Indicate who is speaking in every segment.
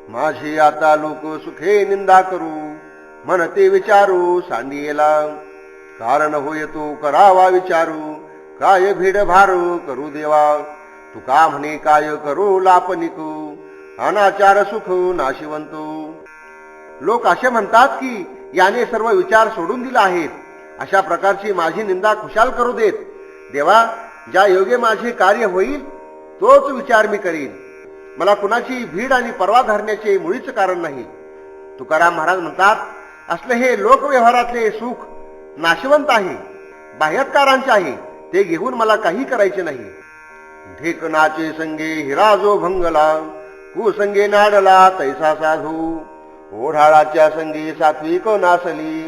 Speaker 1: माझी आता लोक सुखे निंदा करू, म्हणते विचारू सांडियेला. कारण होय तो करावा विचारू, काय भीड भारू करू देवा. तुका म्हणे काय करू लापनिकू, अनाचार सुख नाशिवंतू. लोक असे म्हणतात की याने सर्व विचार सोडून दिला आहेत, अशा प्रकारची माझी निंदा खुशाल करू देत. देवा, ज्या योगे माझे कार्य होईल तोच विचार मी करीन. मला कुणाची भीड आणि पर्वा धरण्याचे मुळीच कारण नाही. तुकाराम महाराज म्हणतात, असले हे लोकव्यवहारातले सुख नाशवंत आहे, बाह्यत्कारांचे आहे, ते घेऊन मला काही करायचे नाही. ढेकणाचे संगे हिरा जो भंगला, कुसंगे नाडला तैसा साधू. ओढाळाच्या संगी सात्विक नासली,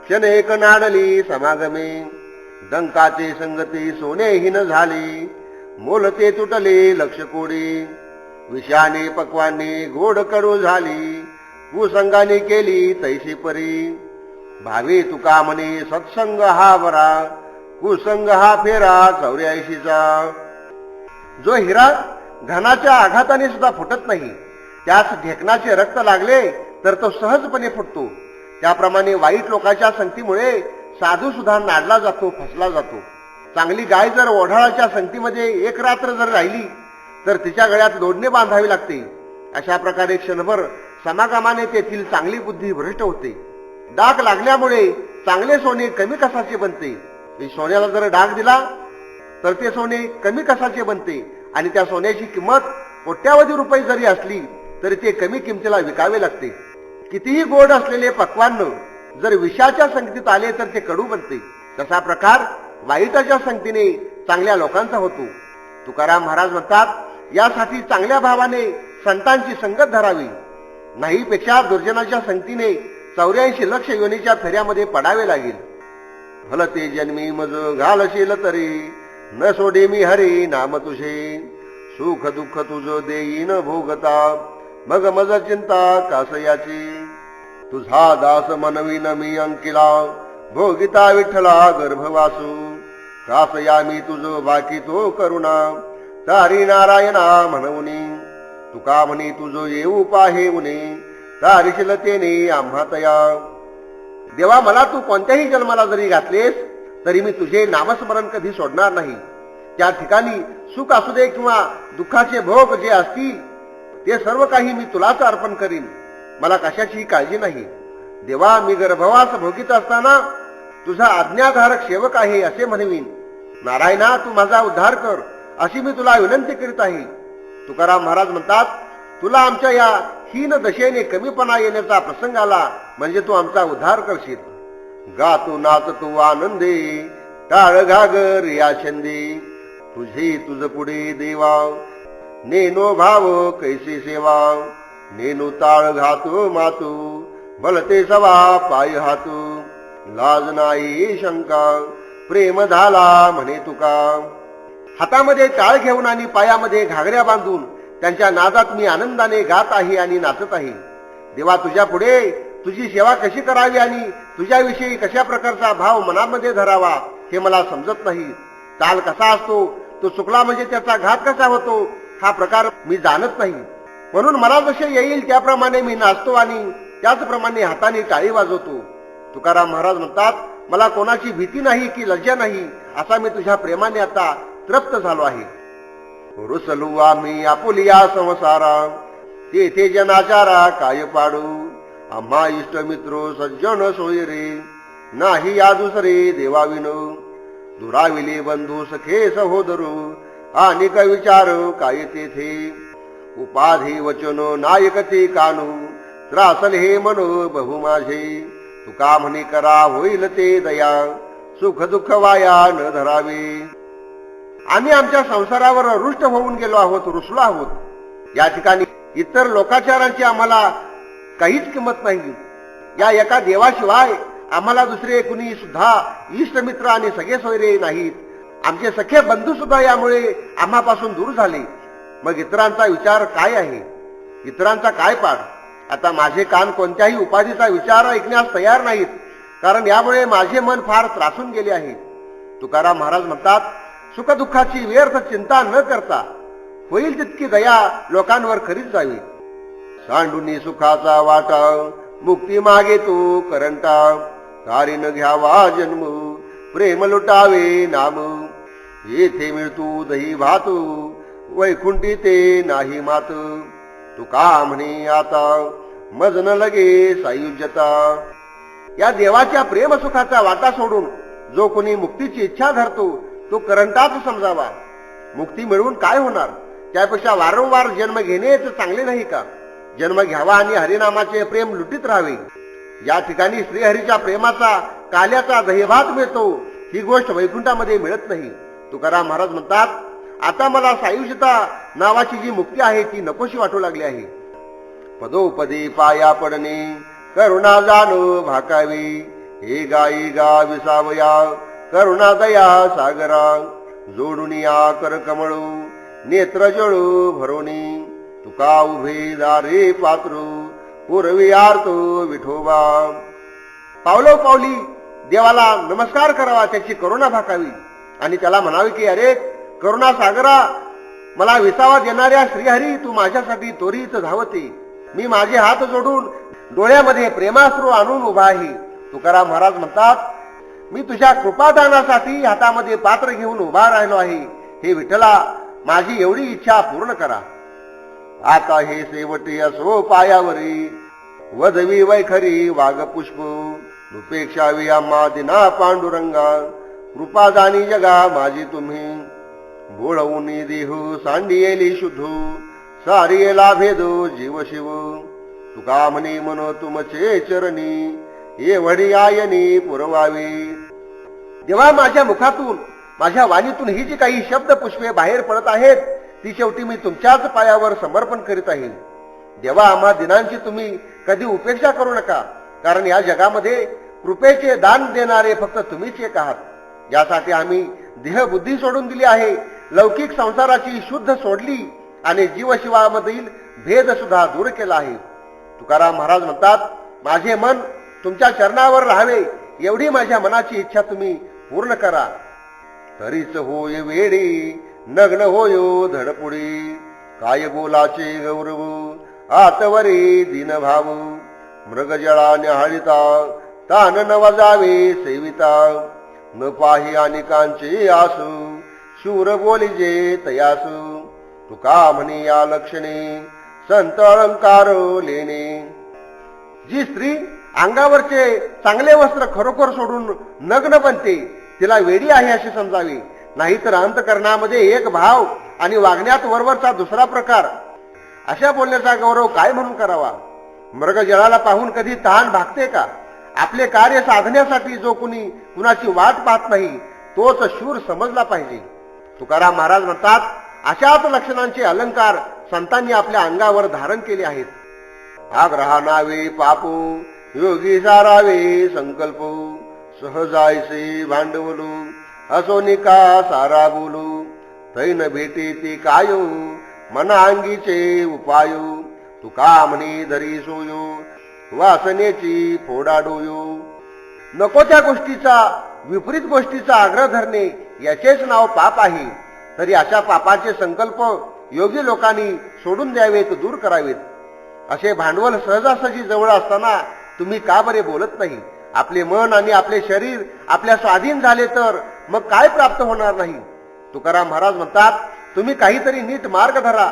Speaker 1: क्षणेक नाडली समागमे. डंकाचे संगती सोनेहीन झाली, मोलते तुटले लक्ष कोडी. विषाने पक्वाने गोड कडू झाली, कुसंगाने केली तैसी परी. भावे तुका म्हणे सत्संग हा बरा, कुसंग हा फेरा 84चा. जो हिरा घनाच्या आघाताने सुद्धा फुटत नाही, त्यास ढेकणाचे रक्त लागले तर तो सहजपणे फुटतो. त्याप्रमाणे वाईट लोकांच्या संगतीमुळे साधू सुद्धा नाडला जातो, फसला जातो. चांगली गाय जर ओढाळाच्या संगतीमध्ये एक रात्र जर राहिली तर तिच्या गळ्यात लोडणे बांधावी लागते. अशा प्रकारे क्षणभर समागमाने तेथील चांगली बुद्धी भ्रष्ट होते. डाग लागल्यामुळे चांगले सोने कमी कसाचे बनते. सोन्याला जर डाग दिला तर ते सोने कमी कसाचे बनते आणि त्या सोन्याची किंमत कोट्यावधी रुपये जरी असली तरी ते कमी किमतीला विकावे लागते. कितीही गोड असलेले पक्वान्न जर विषाच्या संगतीत आले तर ते कडू बनते. तसा प्रकार वाईटाच्या संगतीने चांगल्या लोकांचा होतो. तुकाराम महाराज म्हणतात, यासाठी चांगल्या भावाने संतांची संगत धरावी, नाही पेक्षा दुर्जनाच्या संगतीने 84 लक्ष योनीच्या फेऱ्यामध्ये पडावे लागेल. भलते जन्मी मज घालशील तरी, न सोडे मी हरी नाम तुझे. सुख दुःख तुझ देईन भोगता, मग मज चिंता कासयाची. तुझा दास मनवीन मी अंकिला, भोगिता विठ्ठला गर्भवासू. कासया मी तुझ बाकी तो करुणा, तारी नारायणा म्हणूनी. तुका म्हणे तुझ येऊ पाहे उने, तारीशील तेने आम्हा तया. देवा, मला तू कोणत्याही जन्माला जरी घातलेस तरी मी तुझे नामस्मरण कधी सोडणार नाही. त्या ठिकाणी सुख असू दे किंवा दुःखाचे भोग जे असतील ते सर्व काही मी तुलाच अर्पण करीन. मला कशाची काळजी नाही. देवा, मी गर्भवास भोगीत असताना तुझा आज्ञाधारक सेवक आहे असे म्हणवीन. नारायणा, तू माझा उद्धार कर अशी मी तुला विनंती करीत आहे. तुकाराम महाराज म्हणतात, तुला आमच्या या हीन दशेने कमीपणा येण्याचा प्रसंग आला म्हणजे तू आमचा उद्धार करशील. गातो नाचतो आनंदे, टाळ घागर या छंदी. तुझे तुझ पुढे देवा, नेनो भाव कैसे सेवा. नेनो ताळ घातो मातू, भलते सवा पाय हातू. लाज नाही शंका, प्रेम झाला म्हणे तुका. हातामध्ये टाळ घेऊन आणि पायामध्ये घागऱ्या बांधून त्यांच्या नादात मी आनंदाने गात आहे आणि नाचत आहे. देवा, तुझ्या पुढे तुझी सेवा कशी करावी आणि तुझ्याविषयी कशा प्रकारचा भाव मनामध्ये धरावा हे मला समजत नाही. ताल कसा असतो, तो चुकला म्हणजे त्याचा घात कसा होतो हा प्रकार मी जाणत नाही. म्हणून मला जसे येईल त्याप्रमाणे मी नाचतो आणि त्याचप्रमाणे हाताने टाळी वाजवतो. तुकाराम महाराज म्हणतात, मला कोणाची भीती नाही की लज्जा नाही, असा मी तुझ्या प्रेमाने आता तृप्त झालो आहे. रुसलू आम्ही आपुलिया संसारा, तेथे जनाचारा काय पाडू. आम्हा इष्ट मित्र सज्जन सोयरे, नाही या दुसरे देवाविनो. दुराविले बंधू सखे सहोदरू, आणि का विचार काय तेथे. उपाधी वचन नायकते कानू, त्रासल हे मनो बहु माझे. तुका म्हणे करा होईल ते दया, सुख दुःख वाया न धरावे. आम्ही आमच्या संसारावर रुष्ट होऊन गेलो आहोत, रुसलो आहोत. या ठिकाणी इतर लोकाचारांची आम्हाला काहीच किंमत नाही. या एका देवाशिवाय आम्हाला दुसरे कुणी सुद्धा इष्टमित्र आणि सगळे सोयरे नाहीत. आमचे सखे बंधू सुद्धा यामुळे आम्हापासून दूर झाले. मग इतरांचा विचार काय आहे, इतरांचा काय पाड. आता माझे कान कोणत्याही उपाधीचा विचार ऐकण्यास तयार नाहीत, कारण यामुळे माझे मन फार त्रासून गेले आहे. तुकाराम महाराज म्हणतात, सुखदुःखाची व्यर्थ चिंता न करता होईल तितकी दया लोकांवर करीत जावी. सांडुनी सुखाचा वाटा मुक्ती मागे तो करंटा कारीन घ्यावा जन्म प्रेम लुटावे नाम येथे मिळतो दही भात वैकुंठी ते नाही मात तुका म्हणे आता मज न लगे सायुज्यता या देवाच्या प्रेम सुखाचा वाटा सोडून जो कोणी मुक्तीची इच्छा धरतो तो करंटाच समजावा. मुक्ती मिळवून काय होणार? त्यापेक्षा वारंवार जन्म घेणेच चांगले नाही का? जन्म घ्यावा आणि हरिनामाचे प्रेम लुटीत राहावे. या ठिकाणी श्रीहरीच्या प्रेमाचा काल्याचा दहीभात मिळतो ही गोष्ट वैकुंठामध्ये मिळत नाही. तुकाराम महाराज म्हणतात, आता मला सायुज्यता नावाची जी मुक्ती आहे ती नकोशी वाटू लागली आहे. पदोपदी पाया पडणे करुणा जाणो भाकावी हे गाई गा विसावया करुणा दया सागरा जोडून या कर कमळू नेत्र जळू भरोनी तुका उभे दारे पात्रू पूर्वी आरतो विठोबा. पावलो पावली देवाला नमस्कार करावा, त्याची करुणा भाकावी आणि त्याला म्हणावे की अरे करुणा सागरा, मला विसावा देणाऱ्या श्रीहरी तू माझ्यासाठी त्वरित धावते. मी माझे हात जोडून डोळ्यामध्ये प्रेमाश्रू आणून उभा आहे. तुकाराम महाराज म्हणतात, मी तुझ्या कृपादानासाठी हातामध्ये पात्र घेऊन उभा राहिलो आहे. हे विठ्ठला, माझी एवढी इच्छा पूर्ण करा. आता हे शेवटी असो पायावरी वदवी वैखरी वाघ पुष्प रुपेक्षावी आम्हा दिना पांडुरंगा कृपा जाणी जगा माझी तुम्ही बोळवून देहू सांडियेली शुद्धू सारियेला भेदो जीव शिव तुका म्हणे मनो तुमचे चरणी एवढी आयनी पुरवावी. जेव्हा माझ्या मुखातून माझ्या वाणीतून ही जी काही शब्द पुष्पे बाहेर पडत आहेत ती शेवटी मी तुमच्याच पायावर समर्पण करीत आहे. देवा, आम्हा दिनांची तुम्ही कधी उपेक्षा करू नका, कारण या जगामध्ये कृपेचे दान देणारे फक्त तुम्हीच एक आहात. यासाठी आम्ही देहबुद्धी सोडून दिली आहे, लौकिक संसाराची शुद्ध सोडली आणि जीवशिवामधील भेद सुद्धा दूर केला आहे. तुकाराम महाराज म्हणतात, माझे मन तुमच्या चरणावर राहावे एवढी माझ्या मनाची इच्छा तुम्ही पूर्ण करा. तरीच होय वेडी नग्न होयो धडपुडी काय बोलाचे गौरव आतवरी दीनभाव मृगजळा न्याहाळिता तान न वजावे सेविता न पाही अनेकांचे आसू शूर बोलिजे तयासू तुका म्हणे या लक्षणे संत अलंकार लेणे. जी स्त्री अंगावरचे चांगले वस्त्र खरोखर सोडून नग्न बनते तिला वेडी आहे असे समजावे, नाहीतर अंतकरणामध्ये एक भाव आणि वागण्यात वरवरचा दुसरा प्रकार. अशा बोलण्याचा गौरव काय म्हणून करावा? मृग जळाला पाहून कधी तहान भागते का? आपले कार्य साधण्यासाठी जो कुणी कुणाची वाट पाहत नाही तोच शूर समजला पाहिजे. तुकाराम महाराज म्हणतात, अशाच लक्षणांचे अलंकार संतांनी आपल्या अंगावर धारण केले आहेत. आग्रहा नावे पापू योगी सारावे संकल्प सहजायसे भांडवलू असो निका सारा बोलू तैन भेटे ते कायू मना अंगीचे उपायू तुका म्हणे धरी सोयो वासनेची फोडा डोयो. नको त्या गोष्टीचा विपरीत गोष्टीचा आग्रह धरणे याचेच नाव पाप आहे. तरी अशा पापाचे संकल्प योगी लोकांनी सोडून द्यावेत, दूर करावेत. असे भांडवल सहजासहजी जवळ असताना तुम्ही का बरे बोलत नाही? आपले मन आणि आपले शरीर आपल्या स्वाधीन झाले तर मग काय प्राप्त होणार नाही? तुकाराम महाराज म्हणतात, तुम्ही काहीतरी नीट मार्ग धरा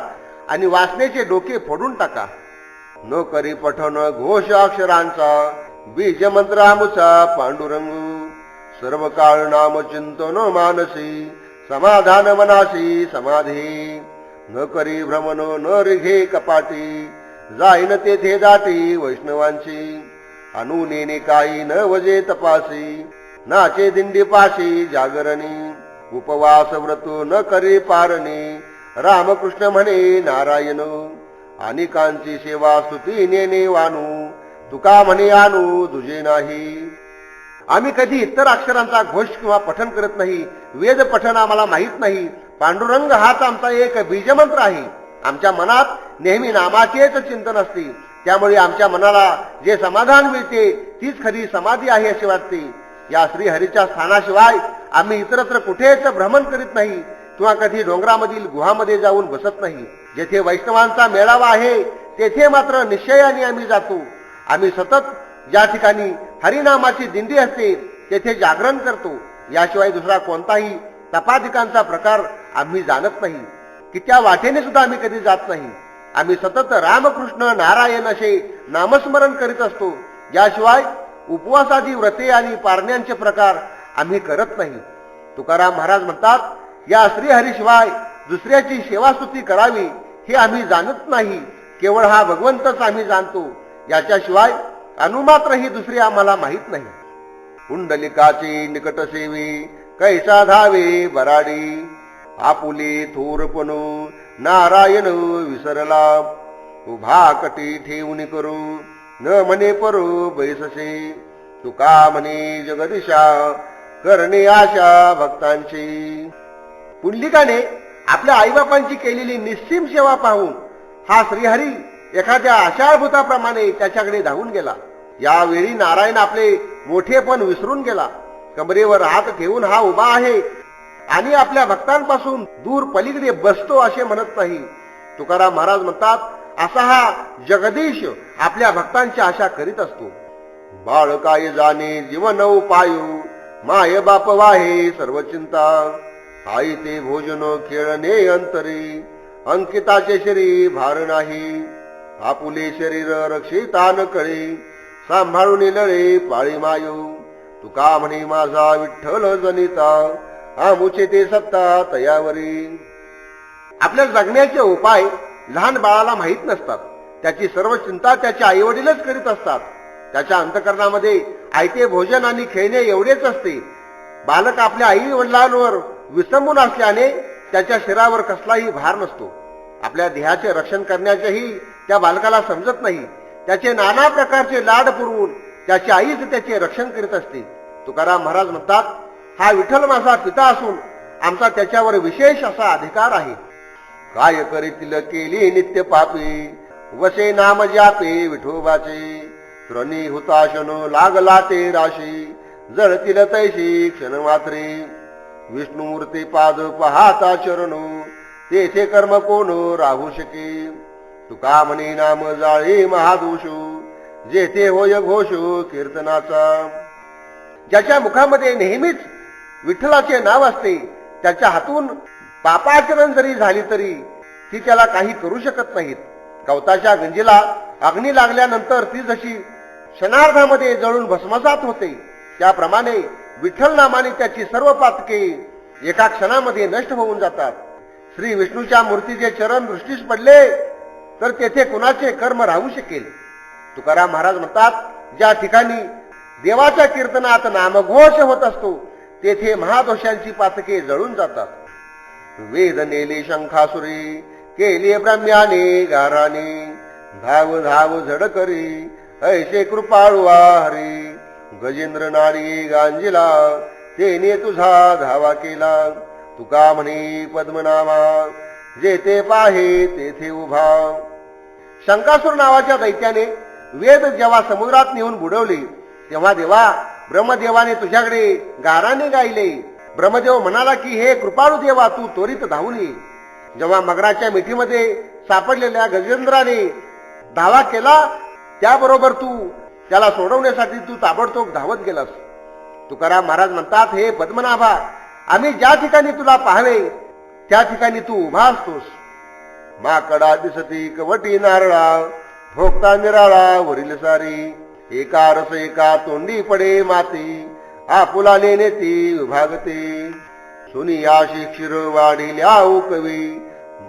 Speaker 1: आणि वासनेचे डोके फोडून टाका. न करी पठन घोष अक्षरांचा बीज मंत्रामुचा पांडुरंग सर्व काळ नाम चिंतन मानसी समाधान मनासी समाधी न करी भ्रमण न रिघे कपाटी जाईन तेथे दाटी वैष्णवांची अनुनेने काही न वजे तपासी नाचे दिंडी पाशी जागरणी उपवास व्रत न करे पारणे रामकृष्ण म्हणे नारायण अनेकांची सेवा स्तुती नेने वानू तुका म्हणे आणू तुझे नाही. आम्ही कधी इतर अक्षरांचा घोष किंवा पठन करत नाही. वेद पठन आम्हाला माहीत नाही. पांडुरंग हाच आमचा एक बीजमंत्र आहे. आमच्या मनात नेहमी नामाचेच चिंतन असते. त्यामुळे आमच्या मनाला जे समाधान मिळते तीच खरी समाधी आहे असे वाटते. या श्रीहरीच्या स्थानाशिवाय आम्ही इतरत्र कुठेच भ्रमण करीत नाही किंवा कधी डोंगरामधील गुहामध्ये जाऊन बसत नाही. जेथे वैष्णवांचा मेळावा आहे तेथे मात्र निश्चयाने आम्ही जातो. आम्ही सतत ज्या ठिकाणी हरिनामाची दिंडी असते तेथे जागरण करतो. याशिवाय दुसरा कोणताही तपादिकांचा प्रकार आम्ही जाणत नाही की त्या वाटेने सुद्धा आम्ही कधी जात नाही. आम्ही सतत रामकृष्ण नारायण असे नामस्मरण करीत असतो. याशिवाय उपवासादी व्रते आणि पारण्यांचे प्रकार आम्ही करत नाही. तुकाराम महाराज म्हणतात, या श्रीहरीशिवाय दुसऱ्याची सेवास्तुती करावी हे आम्ही जाणत नाही. केवळ हा भगवंतच आम्ही जाणतो. याच्याशिवाय अनुमात्र ही दुसरी आम्हाला माहीत नाही. कुंडलिकाचे निकट सेवी कैसा धावे बराडी, आपुले थोरपणू नारायण विसरला, उभा कटी ठेवून करू न म्हणे परो बैससे, तुका म्हणे जगदिशा करणे आशा भक्तांची. पुंडलिकाने आपल्या आईबापांची केलेली निस्सीम सेवा पाहून हा श्रीहरी एखाद्या आशाभूताप्रमाणे त्याच्याकडे धावून गेला. यावेळी नारायण आपले मोठेपण विसरून गेला. कमरेवर हात ठेवून हा उभा आहे आणि आपल्या भक्तांपासून दूर पलीकडे बसतो असे म्हणत नाही. तुकाराम महाराज म्हणतात, असा हा जगदीश आपल्या भक्तांची आशा करीत असतो. बाळ काय जाणे जीवन उपायू, माय बाप वाहे सर्व चिंता, आई ते भोजन खेळणे अंतरी, अंकिताचे शरीर भार नाही, आपुले शरीर रक्षिता न कळे, सांभाळून लळे पाळी मायू, तुका म्हणे माझा विठ्ठल जनिता, आमुचे ते सत्ता तयावरी. आपल्या जगण्याचे उपाय लहान बाळाला माहीत नसतात. त्याची सर्व चिंता त्याचे आई वडीलच करीत असतात. त्याच्या अंतःकरणामध्ये आयते भोजन आणि खेळणे एवढेच असते. बालक आपल्या आई वडिलांवर विसंबून असल्याने त्याच्या शरीरावर कसलाही भार नसतो. आपल्या देहाचे रक्षण करण्याचेही त्या बालकाला समजत नाही. त्याचे नाना प्रकारचे लाड पुरवून त्याची आईच त्याचे रक्षण करीत असते. तुकाराम महाराज म्हणतात, हा विठ्ठल माझा पिता असून आमचा त्याच्यावर विशेष असा अधिकार आहे. काय करीतील केली नित्य पापी, वसे नाम जापे विठोबाचे, त्रणी हुताशन लागला ते राशी, जळतील तैशी क्षण मात्रे, विष्णुमूर्ती पाद पाहता चरण, तेथे कर्म कोण राहू शके, तुका म्हणे नाम जाळे महादोष, जेथे होय घोष कीर्तनाचा. ज्याच्या मुखामध्ये नेहमीच विठ्ठलाचे नाव असते, त्याच्या हातून पापाचरण जरी झाली तरी ती त्याला काही करू शकत नाहीत. गवताच्या गंजीला अग्नी लागल्यानंतर ती जशी क्षणार्धामध्ये जळून भस्मसात होते, त्याप्रमाणे विठ्ठल नामाने त्याची सर्व पातके एका क्षणामध्ये नष्ट होऊन जातात. श्री विष्णूच्या मूर्तीचे चरण दृष्टीस पडले तर तेथे कुणाचे कर्म राहू शकेल. तुकाराम महाराज म्हणतात, ज्या ठिकाणी देवाच्या कीर्तनात नामघोष होत असतो तेथे महादोषांची पातके जळून जातात. वेद नेले शंखासुरी, केले ब्रह्म्याने गाराने, धाव धाव झड करी ऐसे कृपाळू हरी, गजेंद्र नारी गांजिला, तेने तुझा धावा केला, तुका म्हणे पद्मनाभा, जेथे पाहे तेथे उभा. शंकासूर नावाच्या दैत्याने वेद जेव्हा समुद्रात नेऊन बुडवले तेव्हा देवा ब्रह्मदेवाने तुझ्याकडे गाराने गायले. ब्रह्मदेव म्हणाला की हे कृपाळू देवा, तू त्वरित धावून ये. जेव्हा मगराच्या मिठीमध्ये सापडलेल्या गजेंद्राने धावा केला त्याबरोबर तू त्याला सोडवण्यासाठी तू ताबडतोब धावत गेलास. तुकाराम महाराज म्हणतात, हे पद्मनाभा, आम्ही ज्या ठिकाणी तुला पाहावे त्या ठिकाणी तू उभा असतोस. माकडा दिसती कवटी नारळा, भोगता निराळा वरील सारी, एका रस एका तोंडी पडे माती, आपुला नेती विभागते, सुनिया शिक्षिर वाढिल्या कवी,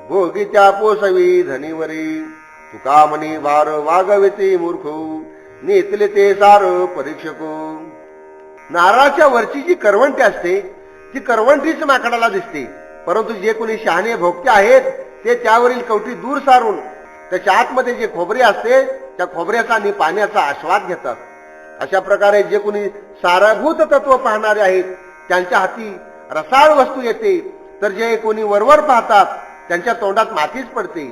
Speaker 1: भोगी त्या पोसवी धनीवरी, तुका म्हणी भार वागविते मूर्ख, नेतले ते सार परीक्षको. नारळाच्या वरची जी करवंटी असते ती करवंटीच माकडाला दिसते, परंतु जे कोणी शहाणे भोगते आहेत ते त्यावरील कवटी दूर सारून त्याच्या आतमध्ये जे खोबरे असते त्या खोबऱ्याचा आणि पाण्याचा आस्वाद घेतात. अशा प्रकारे जे कोणी सारभूत तत्व पाहणारे आहेत त्यांच्या हाती रसाळ वस्तू येते, तर जे कोणी वरवर पाहतात त्यांच्या तोंडात मातीच पडते.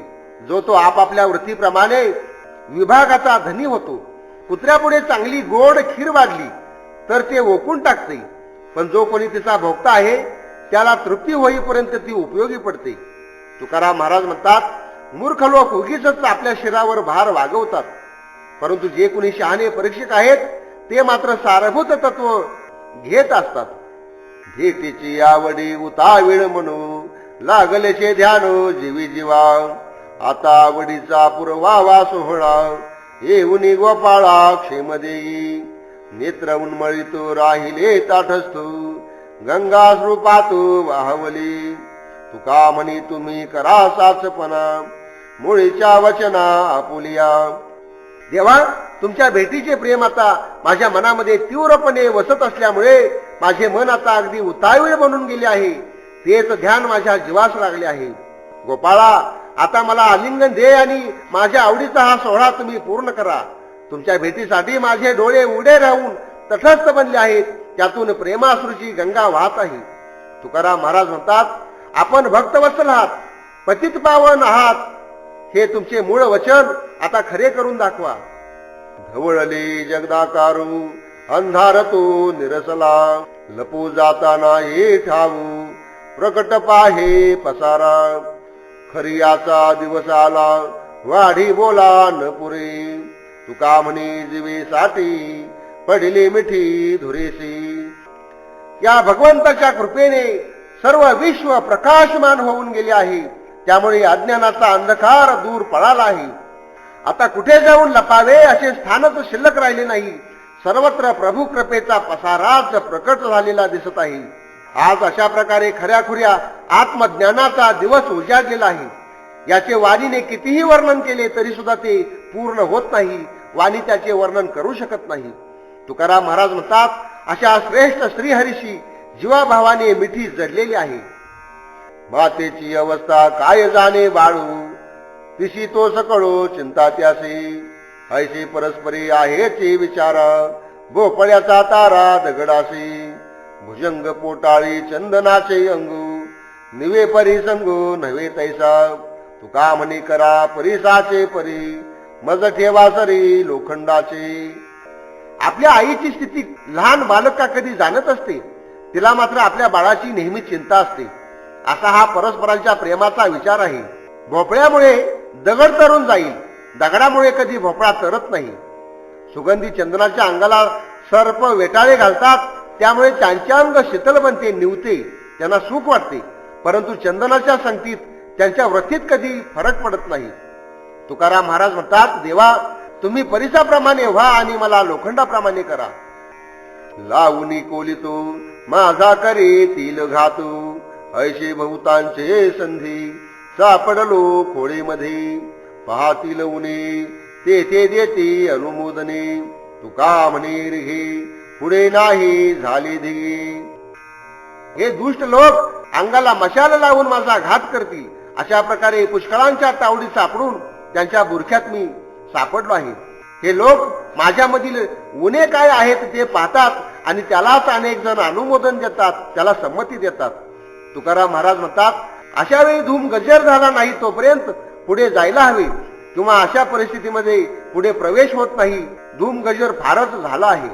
Speaker 1: जो तो आपापल्या वृत्तीप्रमाणे विभागाचा धनी होतो. कुत्र्यापुढे चांगली गोड खीर वाढली तर ते ओकून टाकते, पण जो कोणी तिचा भोगता आहे त्याला तृप्ती होईपर्यंत ती उपयोगी पडते. तुकाराम महाराज म्हणतात, मूर्ख लोक उगीच आपल्या शिरावर भार वागवतात, परंतु जे कोणी शहाणे परीक्षक आहेत ते मात्र सारभूत तत्व घेत असतात. भेटीची आवडी उतावीळ म्हणू लागलेचे ध्यान जीवी जीवा, आता आवडीचा पुरवावा सोहळा येऊनी गोपाळा क्षेम देई. नेत्र उन्मळीतो राहिले ताठस्थू गंगाश्रुपातू वाहवली. तुका म्हणी तुम्ही करा साचपणा मुळीच्या वचना आपुलिया. देवा, तुमच्या भेटीचे प्रेम आता माझ्या मनामध्ये तीव्रपणे वसत असल्यामुळे माझे मन आता अगदी उतावीळ बनून गेले आहे. तेच ध्यान माझ्या जीवास लागले आहे. गोपाळा, आता मला आलिंगन दे आणि माझ्या आवडीचा हा सोहळा तुम्ही पूर्ण करा. तुमच्या भेटीसाठी माझे डोळे उघडे राहून तटस्थ बनले आहेत, त्यातून प्रेमाश्रूची गंगा वाहत आहे. तुकाराम महाराज म्हणतात, आपण भक्तवत्सल आहात, पतित पावन आहात, हे तुमचे मूळ वचन आता खरे करून दाखवा. धवळले जगदाकारू अंधार तो निरसला, लपू जाताना हे ठाऊ प्रकट पाहे पसारा. खरियाचा दिवस आला वाढी बोला न पुरे, तुका म्हणे जीवेसाठी पडली मिठी धुरेसी. या भगवंताच्या कृपेने सर्व विश्व प्रकाशमान होऊन गेले आहे, त्यामुळे अज्ञानाचा अंधकार दूर पळाला आहे. आता कुठे जाऊन लपावे असे स्थानच शिल्लक राहिले नाही. सर्वत्र प्रभू कृपेचा पसाराच प्रकट झालेला दिसत आहे. आज अशा प्रकारे खऱ्याखुऱ्या आत्मज्ञानाचा दिवस उजाडलेला आहे. याचे वाणीने कितीही वर्णन केले तरी सुद्धा ते पूर्ण होत नाही. वाणी त्याचे वर्णन करू शकत नाही. तुकाराम महाराज म्हणतात, अशा श्रेष्ठ श्रीहरीशी जीवाभावाने मिठी जडलेली आहे. मातेची अवस्था काय जाणे बाळू, तिशी तो सकळो चिंता त्यासी. ऐसे परस्परी आहेचे विचारा, भोपळ्याचा तारा दगडासी. भुजंग पोटाळी चंदनाचे अंगू, निवे परी संगू नव्हे तैसा. तुका म्हणे करा परिसाचे परी, मज ठेवा सरी लोखंडाचे. आपल्या आईची स्थिती लहान बालक का कधी जाणत असते, तिला मात्र आपल्या बाळाची नेहमी चिंता असते. असा हा परस्परांच्या प्रेमाचा विचार आहे. भोपळ्यामुळे दगड तरून जाईल, दगडामुळे कधी भोपळा तरत नाही. सुगंधी चंदनाच्या अंगाला सर्प वेटाळे घालतात, त्यामुळे त्यांचे अंग शीतल बनते, निवते, त्यांना सुख वाटते. परंतु चंदनाच्या संगतीत त्यांच्या व्रतीत कधी फरक पडत नाही. तुकाराम महाराज म्हणतात, देवा, तुम्ही परिसाप्रमाणे व्हा आणि मला लोखंडाप्रमाणे करा. लावणी कोलितो माझा करे तिल घातू, ऐशे बहुतांचे संधी सापडलो खोळेमध्ये. पाहतील उणे तेथे देते अनुमोदने, तुका म्हणे रे पुढे नाही झाले धिगे. हे दुष्ट लोक अंगाला मशाल लावून माझा घात करतील. अशा प्रकारे पुष्कळांच्या तावडी सापडून त्यांच्या बुरख्यात मी सापडलो आहे. हे लोक माझ्यामधील उणे काय आहेत ते पाहतात आणि त्यालाच अनेक जण अनुमोदन देतात, त्याला संमती देतात. तुकाराम महाराज म्हणतात, अशा वेळी धूम गजर झाला नाही तोपर्यंत पुढे जायला हवे, किंवा अशा परिस्थितीमध्ये पुढे प्रवेश होत नाही. धूम गजर फारच झाला आहे.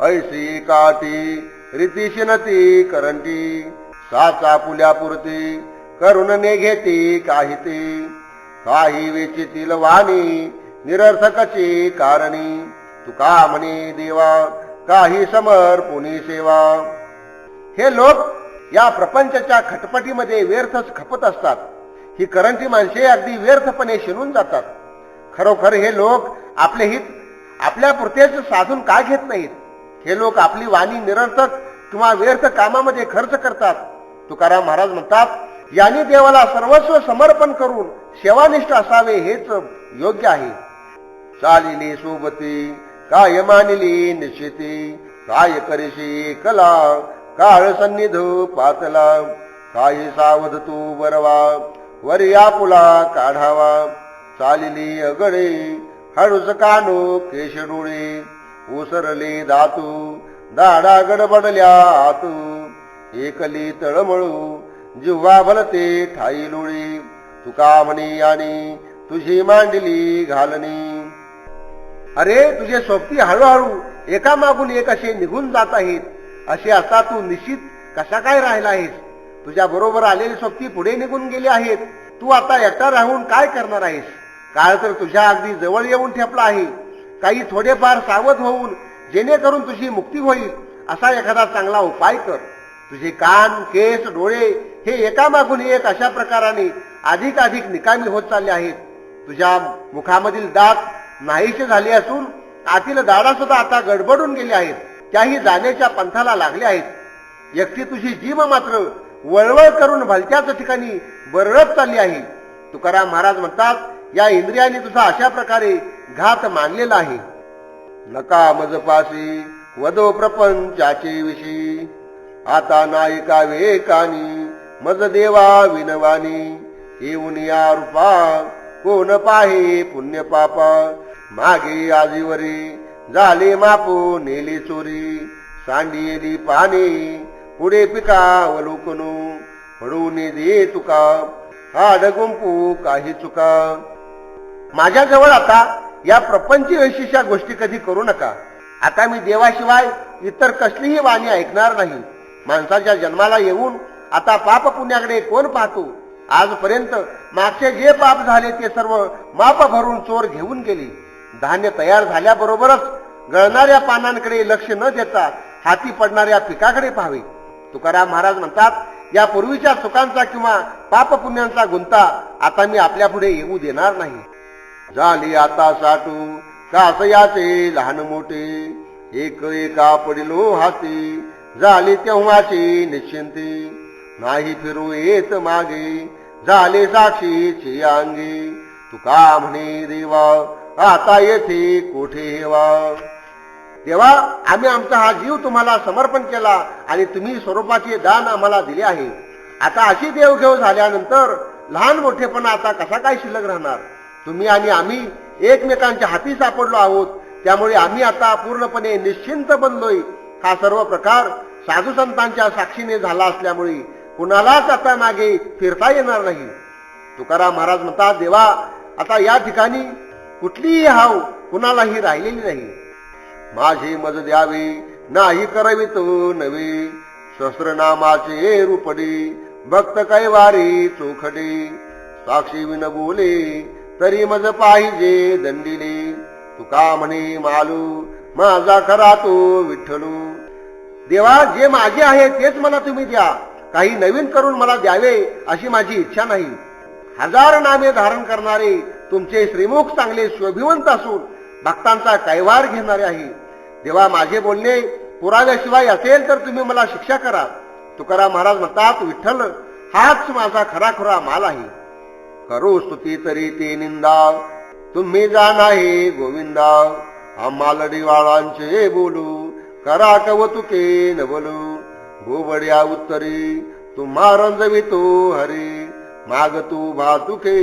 Speaker 1: ऐसी काठी रीतीशिनती करंटी, साचा पुल्यापुरती करुणने घेते काही ते. काही वेचितील वाणी निरर्थकचे कारणी, तुका म्हणे देवा काही समर्पुनी सेवा. हे लोक या प्रपंचाच्या खटपटीमध्ये व्यर्थच खपत असतात. ही करंटी माणसे अगदी व्यर्थपणे शिरून जातात. खरोखर हे लोक आपले हित आपल्या पुरतेच साधून का घेत नाहीत? हे लोक आपली वाणी निरर्थक किंवा व्यर्थ कामामध्ये खर्च करतात. तुकाराम महाराज म्हणतात, यांनी देवाला सर्वस्व समर्पण करून सेवानिष्ठ असावे हेच योग्य आहे. चालिली सोबती काय मानिली निश्चिती, काय करीशी कला काळ सन्निध पातला. काही सावध तू बरवा वरी आपुला काढावा. चालिली अगडे हळूच कानो केश डोळे, ओसरले धातू दाडा गडबडल्या आतू. एकली तळमळू जिव्हा भलते ठाई लोळी, तुका म्हणी आणि तुझी मांडली घालणी. अरे, तुझे सोबती हळूहळू एकामागून एक असे निघून जात आहेत. असे असता तू निश्चित कसा काय राहिला आहेस? तुझ्या बरोबर आलेली सोबती पुढे निघून गेली आहेत. तू आता एकटा राहून काय करणार आहेस? काळ तर तुझ्या अगदी जवळ येऊन ठेपला आहे. काही थोडेफार सावध होऊन जेणेकरून तुझी मुक्ती होईल असा एखादा चांगला उपाय कर. तुझे कान, केस, डोळे हे एकामागून एक अशा प्रकाराने अधिक निकामी होत चालले आहेत. तुझ्या मुखामधील दात नाहीसे झाले असून आतील दाढा सुद्धा आता गडबडून गेले आहेत. त्याही जाण्याच्या पंथाला लागले आहेत. एकटी तुझी जीभ मात्र वळवळ करून भलत्याच ठिकाणी बरळत चालली आहे. तुकाराम महाराज म्हणतात, या इंद्रियाने तुझा अशा प्रकारे घात मानलेला आहे. नका मजपासी वदो प्रपंचाचे विषयी, आता नायका वेकानी मज देवा विनवानी. येऊन या रूपा कोण पाहे पुण्य पापा, मागे आजीवरी झाले मापो नेली चोरी. सांडियेली पाने पुढे पिका वलोकनो, पडून दे तुका हाड गुंपू काही चुका. माझ्याजवळ आता या प्रपंच विशेषा गोष्टी कधी करू नका. आता मी देवाशिवाय इतर कसलीही वाणी ऐकणार नाही. माणसाच्या जन्माला येऊन आता पाप पुण्याकडे कोण पाहतो? आजपर्यंत मागचे जे पाप झाले ते सर्व माप भरून चोर घेऊन गेले. धान्य तयार झाल्याबरोबरच गळणाऱ्या पानांकडे लक्ष न देता हाती पडणाऱ्या पिकाकडे पाहावे. तुकाराम महाराज म्हणतात, या पूर्वीच्या चुकांचा किंवा पाप पुण्यांचा गुंता आता मी आपल्या पुढे येऊ देणार नाही. झाली आता साठू कासयाचे लहान मोठे, एक एका पडिलो हाती झाले तेव्हाचे निश्चिंती. नाही फिरू येत मागे झाले साक्षीचे अंगी, तुका म्हणे देवा आता येथे कोठे हेवा. तेव्हा आम्ही आमचा हा जीव तुम्हाला समर्पण केला आणि तुम्ही स्वरूपाचे दान आम्हाला दिले आहे. आता अशी देवघेव झाल्यानंतर लहान मोठेपणा आता कसा काय शिल्लक राहणार? तुम्ही आणि आम्ही एकमेकांच्या हाती सापडलो आहोत, त्यामुळे आम्ही आता पूर्णपणे निश्चिंत बनलोय. हा सर्व प्रकार साधू संतांच्या साक्षीने झाला असल्यामुळे कुणालाच आता मागे फिरता येणार नाही. तुकाराम महाराज म्हणतात, देवा आता या ठिकाणी कुठलीही हाव कुणालाही राहिलेली नाही. माझे मज द्यावे नाही करवितो नवे, सहस्रनामाचे रूपडे भक्त कैवारी चोखडे. साक्षी विन बोले तरी मज पाहिजे दंडिले, तुका म्हणे मालू माझा खरा तो विठ्ठलू. देवा जे माझे आहे तेच मला तुम्ही द्या, काही नवीन करून मला द्यावे अशी माझी इच्छा नाही. हजार नामे धारण करणारे तुमचे श्रीमुख चांगले शोभिवंत असून भक्तांचा कैवार घेणारे आहे. देवा माझे बोलणे पुराव्याशिवाय असेल तर तुम्ही मला शिक्षा करा. तुकाराम महाराज म्हणतात, विठ्ठल हाच माझा खरा माल आहे. करू स्तुती तरी ते निंदा, तुम्ही जाणा हे गोविंदा. आम्हा लढीवाळांचे बोलू करा कवतुके न बोलू. गोबड्या उत्तरी तुम्हा रंजवितो हरी, मागतू भातुके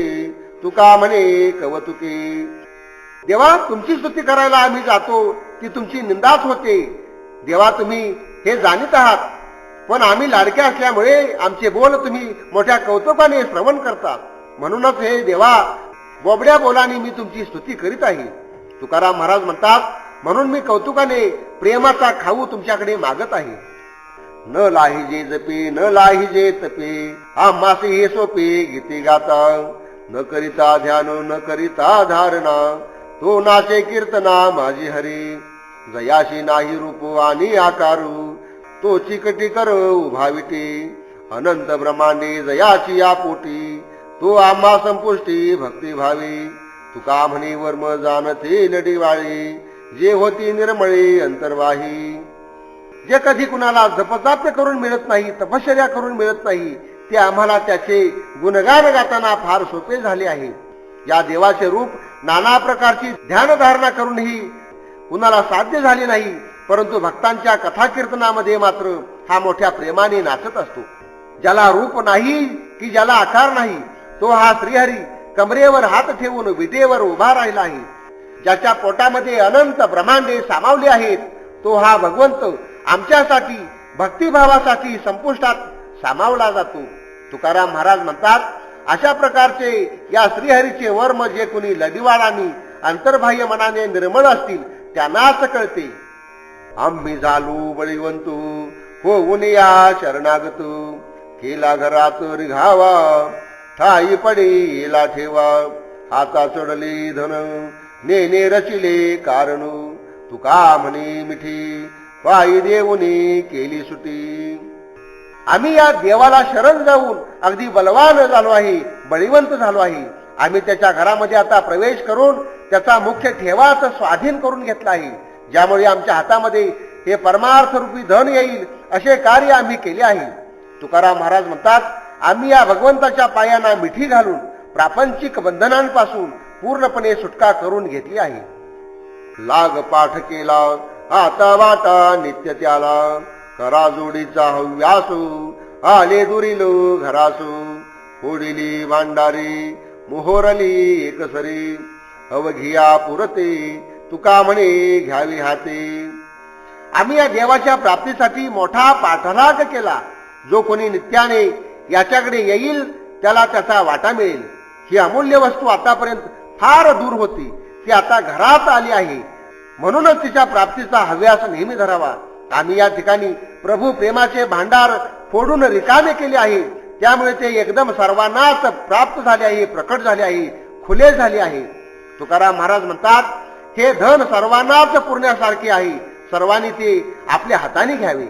Speaker 1: तुका म्हणे कवतुके. देवा तुमची स्तुती करायला आम्ही जातो ती तुमची निंदाच होते. देवा तुम्ही हे जाणीत आहात, पण आम्ही लाडके असल्यामुळे आमचे बोल तुम्ही मोठ्या कौतुकाने श्रवण करतात. म्हणूनच हे देवा बोबड्या बोलाने मी तुमची स्तुती करीत आहे. तुकाराम महाराज म्हणतात, म्हणून मी कौतुकाने प्रेमाचा खाऊ तुमच्याकडे मागत आहे. न लाहिजे जपे न लाहिजे तपे, आम्हासे हे सोपे गीते गाता. न करिता ध्यान न करिता धारणा, तो नाचे कीर्तना माझी हरी. जयाशी नाही रूप आणि आकारू, तो चिकटी कर उभाविते. अनंत ब्रह्मांडे जयाची या पोटी, तो आम्हा संपुष्टी भक्ती भावी. तुका म्हणे वर्म जाणते लढीवाळी, जे होती निर्मळे अंतर्वाही. जे कधी कुणाला जपजाप्य करून मिळत नाही, तपश्चर्या करून मिळत नाही, ते आम्हाला त्याचे गुणगान गाताना फार सोपे झाले आहे. या देवाचे रूप नाना प्रकारची ध्यानधारणा करूनही कुणाला साध्य झाले नाही, परंतु भक्तांच्या कथा कीर्तनामध्ये मात्र हा मोठ्या प्रेमाने नाचत असतो. ज्याला रूप नाही की ज्याला आकार नाही, तो हा श्रीहरी कमरेवर हात ठेवून विटेवर उभा राहिला आहे. ज्याच्या पोटामध्ये अनंत ब्रह्मांडे सामावले आहेत, तो हा भगवंत आमच्यासाठी भक्तिभावासाठी संपुष्टात सामावला जातो. तुकाराम महाराज म्हणतात, अशा प्रकारचे या श्रीहरीचे वर्म जे कुणी लढीवाळांनी अंतर्बाह्य मनाने निर्मळ असतील त्यांनाच कळते. आम्ही झालो बळीवंतू होऊन या शरणागत, केला घरात रिघावा ठाई पडे येला ठेवा, हाता चढले धन नेने रचिले कारण, तुका म्हणे मिठी पायी देऊनी केली सुटी. आम्ही या देवाला शरण जाऊन अगदी बलवान झालो आहे, बळीवंत झालो आहे. आम्ही त्याच्या घरामध्ये आता प्रवेश करून त्याचा मुख्य ठेवाच स्वाधीन करून घेतला आहे, ज्यामुळे आमच्या हातामध्ये हे परमार्थ रूपी धन येईल असे कार्य आम्ही केले आहे. तुकाराम महाराज म्हणतात, आम्ही या भगवंताच्या पायांना मिठी घालून प्रापंचिक बंधनांपासून पूर्णपणे सुटका करून घेतली आहे. लाग पाठ केला आता वाटा नित्य त्याला, करा जोडीचा हव्यासू आले दुरिलो घरासू, फोडिली भांडारी मोहरली एकसरी, अवघिया पुरते तुका म्हणे घ्यावी हाते. आम्ही या देवाच्या प्राप्तीसाठी मोठा पाठराग केला. जो कोणी नित्याने याच्याकडे येईल त्याला त्याचा वाटा मिळेल. ही अमूल्य वस्तू आतापर्यंत फार दूर होती, ती आता घरात आली आहे. म्हणूनच तिच्या प्राप्तीचा हव्यास नेहमी धरावा. आम्ही या ठिकाणी प्रभू प्रेमाचे भांडार फोडून रिकामे केले आहे, त्यामुळे ते एकदम सर्वांनाच प्राप्त झाले आहे, प्रकट झाले आहे, खुले झाले आहे. तुकाराम महाराज म्हणतात, हे धन सर्वांनाच पुरण्यासारखे आहे, सर्वांनी ते आपल्या हाताने घ्यावे.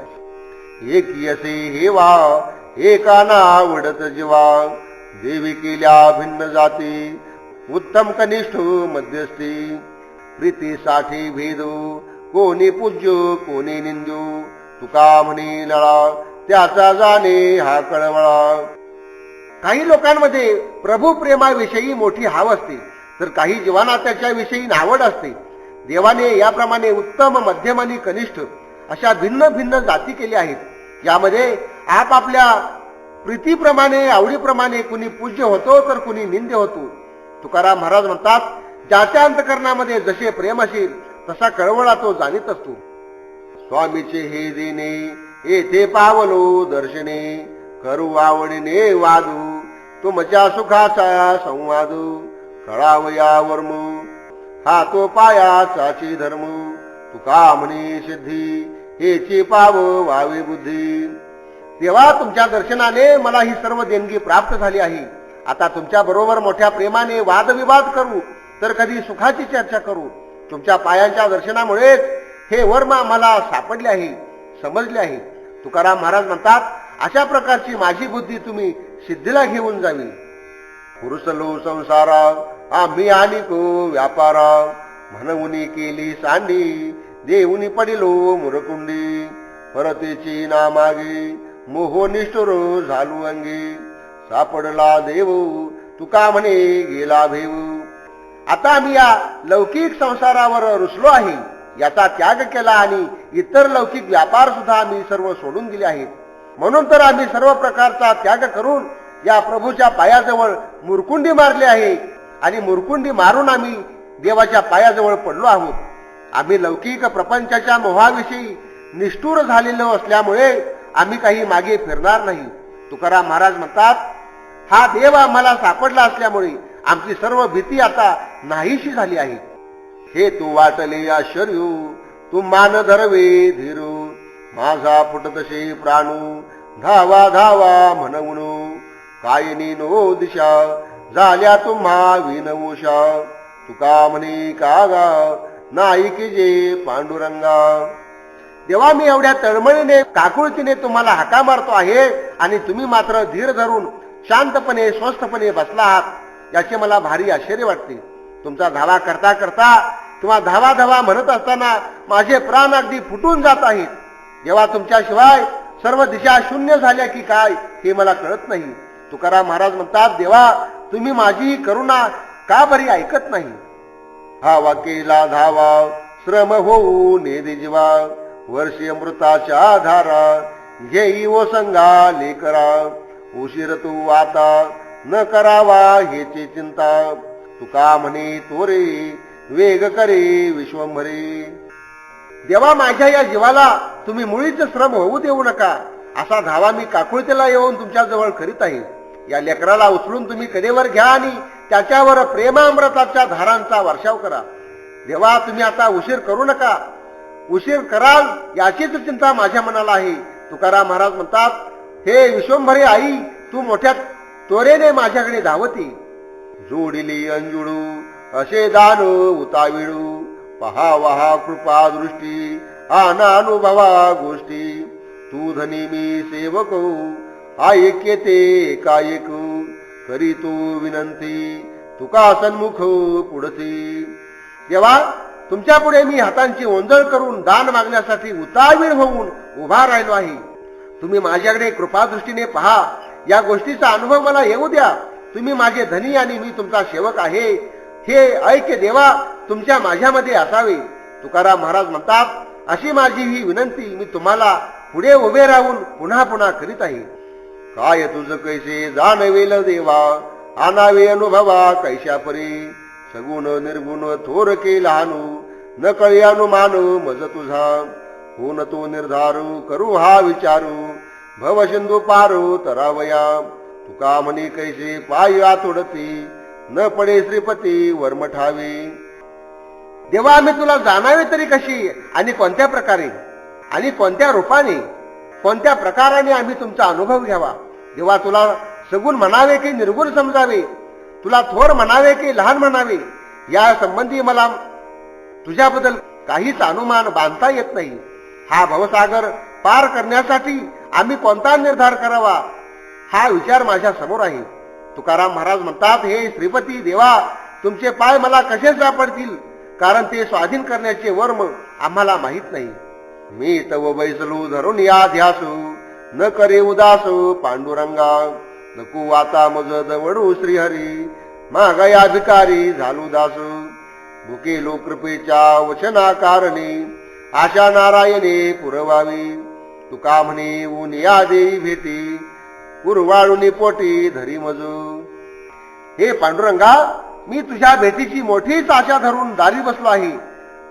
Speaker 1: एक यसे हेवा एका नावडत जीवा, देवी केल्या भिन्न जाती उत्तम कनिष्ठ मध्यस्थी, प्रीतीसाठी भेदू कोणी पूज्य कोणी निंदू, तुका म्हणे लळा त्याचा जाणे हा कळवळा. काही लोकांमध्ये प्रभू प्रेमाविषयी मोठी हाव असते, तर काही जीवांना त्याच्याविषयी नावड असते. देवाने याप्रमाणे उत्तम मध्यम आणि कनिष्ठ अशा भिन्न भिन्न जाती केल्या आहेत. यामध्ये आपापल्या प्रीतीप्रमाणे आवडीप्रमाणे कुणी पूज्य होतो तर कुणी निंद्य होतो. तुकाराम महाराज म्हणतात, ज्याच्या अंतकरणामध्ये जसे प्रेम असेल तसा कळवळा तो जाणीत असतो. स्वामीचे हे देणे येथे पावलो दर्शने, करू आवडीने वादू तुमच्या सुखाचा संवादू, कळावया वर्म हा तो पायाचाची धर्म, तुका म्हणे सिद्धी हेची पाव व्हावी बुद्धी. तेव्हा तुमच्या दर्शनाने मला ही सर्व देणगी प्राप्त झाली आहे. आता तुमच्या बरोबर मोठ्या प्रेमाने वादविवाद करू तर कधी सुखाची चर्चा करू. तुमच्या पायांच्या दर्शनामुळेच हे वर्म मला सापडले आहे, समजले आहे. तुकाराम महाराज म्हणतात, अशा प्रकारची माझी बुद्धी तुम्ही सिद्धीला घेऊन जावी. पुरुषलो संसारा आम्ही आणि को व्यापारा, म्हणून केली सांडी देऊनी पडिलो मुरकुंडी, परतेची ना मागे मोह निष्ठुर झालू अंगी, सापडला देव तुका म्हणे गेला भेव. आता आम्ही या लौकिक संसारावर रुसलो आहे, याचा त्याग केला आणि इतर लौकिक व्यापार सुद्धा आम्ही सर्व सोडून दिले आहेत. म्हणून तर आम्ही सर्व प्रकारचा त्याग करून या प्रभूच्या पायाजवळ मुरकुंडी मारली आहे आणि मुरकुंडी मारून आम्ही देवाच्या पायाजवळ पडलो आहोत. आम्ही लौकिक प्रपंचाच्या मोहाविषयी निष्ठुर झालेलो असल्यामुळे आम्ही काही मागे फिरणार नाही. तुकाराम महाराज म्हणतात, हा देव आम्हाला सापडला असल्यामुळे आमची सर्व भीती आता नाहीशी झाली आहे. हे तू वाटले आश्चर्य तू मान धरवे धीरू, माझा फुटतसे प्राणू धावा धावा म्हणून, कायनी नो दिशा झाल्या तुम्हा विनवूषा, तुका म्हणे कागा नाही की जे पांडुरंगा. तेव्हा मी एवढ्या तळमळीने काकुळतीने तुम्हाला हाका मारतो आहे आणि तुम्ही मात्र धीर धरून शांतपणे स्वस्थपणे बसला आहात, याचे मला भारी आश्चर्य वाटते. तुमचा धावा करता करता किंवा धावा धावा म्हणत असताना माझे प्राण अगदी फुटून जात आहेत. जेव्हा तुमच्याशिवाय सर्व दिशा शून्य झाल्या की काय हे मला कळत नाही. तुकाराम महाराज म्हणतात, देवा तुम्ही माझी करुणा का बरी ऐकत नाही. हा वाकेला धावा श्रम होऊ नेदे जीवा, वर्षी अमृताच्या धारा घेई ओ संगा लेकरा, उशीर तू आता न करावा हेची चिंता, तुका म्हणे तोरे वेग करे विश्वंभरे. देवा माझ्या या जीवाला तुम्ही मुळीच श्रम होऊ देऊ नका, असा धावा मी काकुळतेला येऊन तुमच्या जवळ करीत आहे. या लेकराला उचलून तुम्ही कडेवर घ्या आणि त्याच्यावर प्रेमामृताच्या धारांचा वर्षाव करा. देवा तुम्ही आता उशीर करू नका, उशीर कराल याचीच चिंता माझ्या मनाला आहे. तुकाराम महाराज म्हणतात, हे विश्वंभरे आई, तू मोठ्या त्वरेने माझ्याकडे धावती. जोडिली अंजुळू असे दान उताविळू, पहावहा कृपा दृष्टी अनुभवा गोष्टी. तू धनी मी सेवक ऐक्यते एकाएक, करी तू विनंती तुका सन्मुख पुढती. देवा, तुमच्या पुढे मी हातांची ओंजळ करून दान मागण्यासाठी उतावीळ होऊन उभा राहिलो आहे. तुम्ही माझ्याकडे कृपादृष्टीने पहा, या गोष्टीचा अनुभव मला येऊ द्या. तुम्ही माझे धनी आणि मी तुमचा सेवक आहे, हे ऐक्य देवा तुमच्या माझ्यामध्ये असावे. तुकाराम महाराज म्हणतात, अशी माझी ही विनंती मी तुम्हाला पुढे उभे राहून पुन्हा पुन्हा करीत आहे. काय तुझ कैसे जाणवेल देवा, आणावे अनुभवा कैशा परी. सगुण निर्गुण थोर के लहानू, न कळे अनुमान मज तुझा. होन तो निर्धारू करू हा विचारू, भव सिंधू पारू तरावया. तुका म्हणी कैसे पाय आतोडती, न पडे श्रीपती वर्मठावे. देवा, मी तुला जाणावे तरी कशी आणि कोणत्या प्रकारे आणि कोणत्या रूपाने, कोणत्या प्रकाराने आम्ही तुमचा अनुभव घ्यावा. देवा, तुला सगुण म्हणावे की निर्गुण समजावे, तुला थोर म्हणावे की लहान म्हणावे, या संबंधी मला तुझ्याबद्दल काहीच अनुमान बांधता येत नाही. हा भवसागर पार करण्यासाठी आम्ही कोणता निर्धार करावा, हा विचार माझ्या समोर आहे. तुकाराम महाराज म्हणतात, हे श्रीपती देवा, तुमचे पाय मला कसे सापडतील, कारण ते स्वाधीन करण्याचे वर्म आम्हाला माहित नाही. मी तव बैसलू धरून या ध्यासू, न करे उदासू पांडुरंगा. नको आता मज दवडू श्रीहरी, मागया भिकारी झालू दासू. भुकेलो कृपेच्या वचना कारणी, आशा नारायणे पुरवावी. तुका म्हणे ऊन या देई भेटी, उरवाळूनी पोटी धरी मजू. हे पांडुरंगा, मी तुझ्या भेटीची मोठीच आशा धरून दारी बसलो आहे,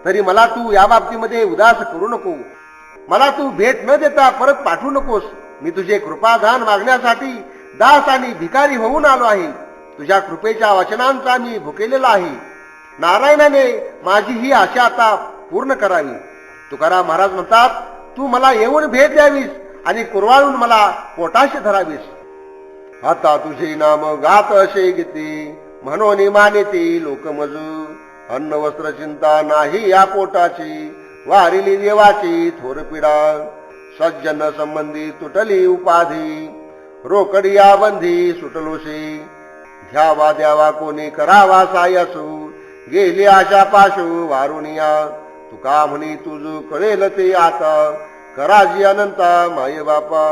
Speaker 1: तरी मला तू या बाबतीमध्ये उदास करू नको. मला तू भेट न देता परत पाठवू नकोस. मी तुझे कृपादान मागण्यासाठी दास आणि भिकारी होऊन आलो आहे. तुझ्या कृपेच्या वचनांचा मी भुकेलेला आहे. नारायणाने माझी ही आशा आता पूर्ण करावी. तुकाराम महाराज म्हणतात, तू मला येऊन भेट द्यावीस आणि कुरवाळून मला पोटाशी धरावीस. आता तुझे नाम गात असे गीती, म्हणून मानेती लोकमजू. अन्न वस्त्र चिंता नाही या पोटाची, वारिली देवाची थोर पिडा. सज्जन संबंधी तुटली उपाधी, रोकडिया बंधी सुटलोशी. घ्यावा द्यावा कोणी करावा सायासू, गेली आशा पाशू वारुनिया. तुका म्हणी तुझ कळेल ते आता, कराजी अनंता माये बापा.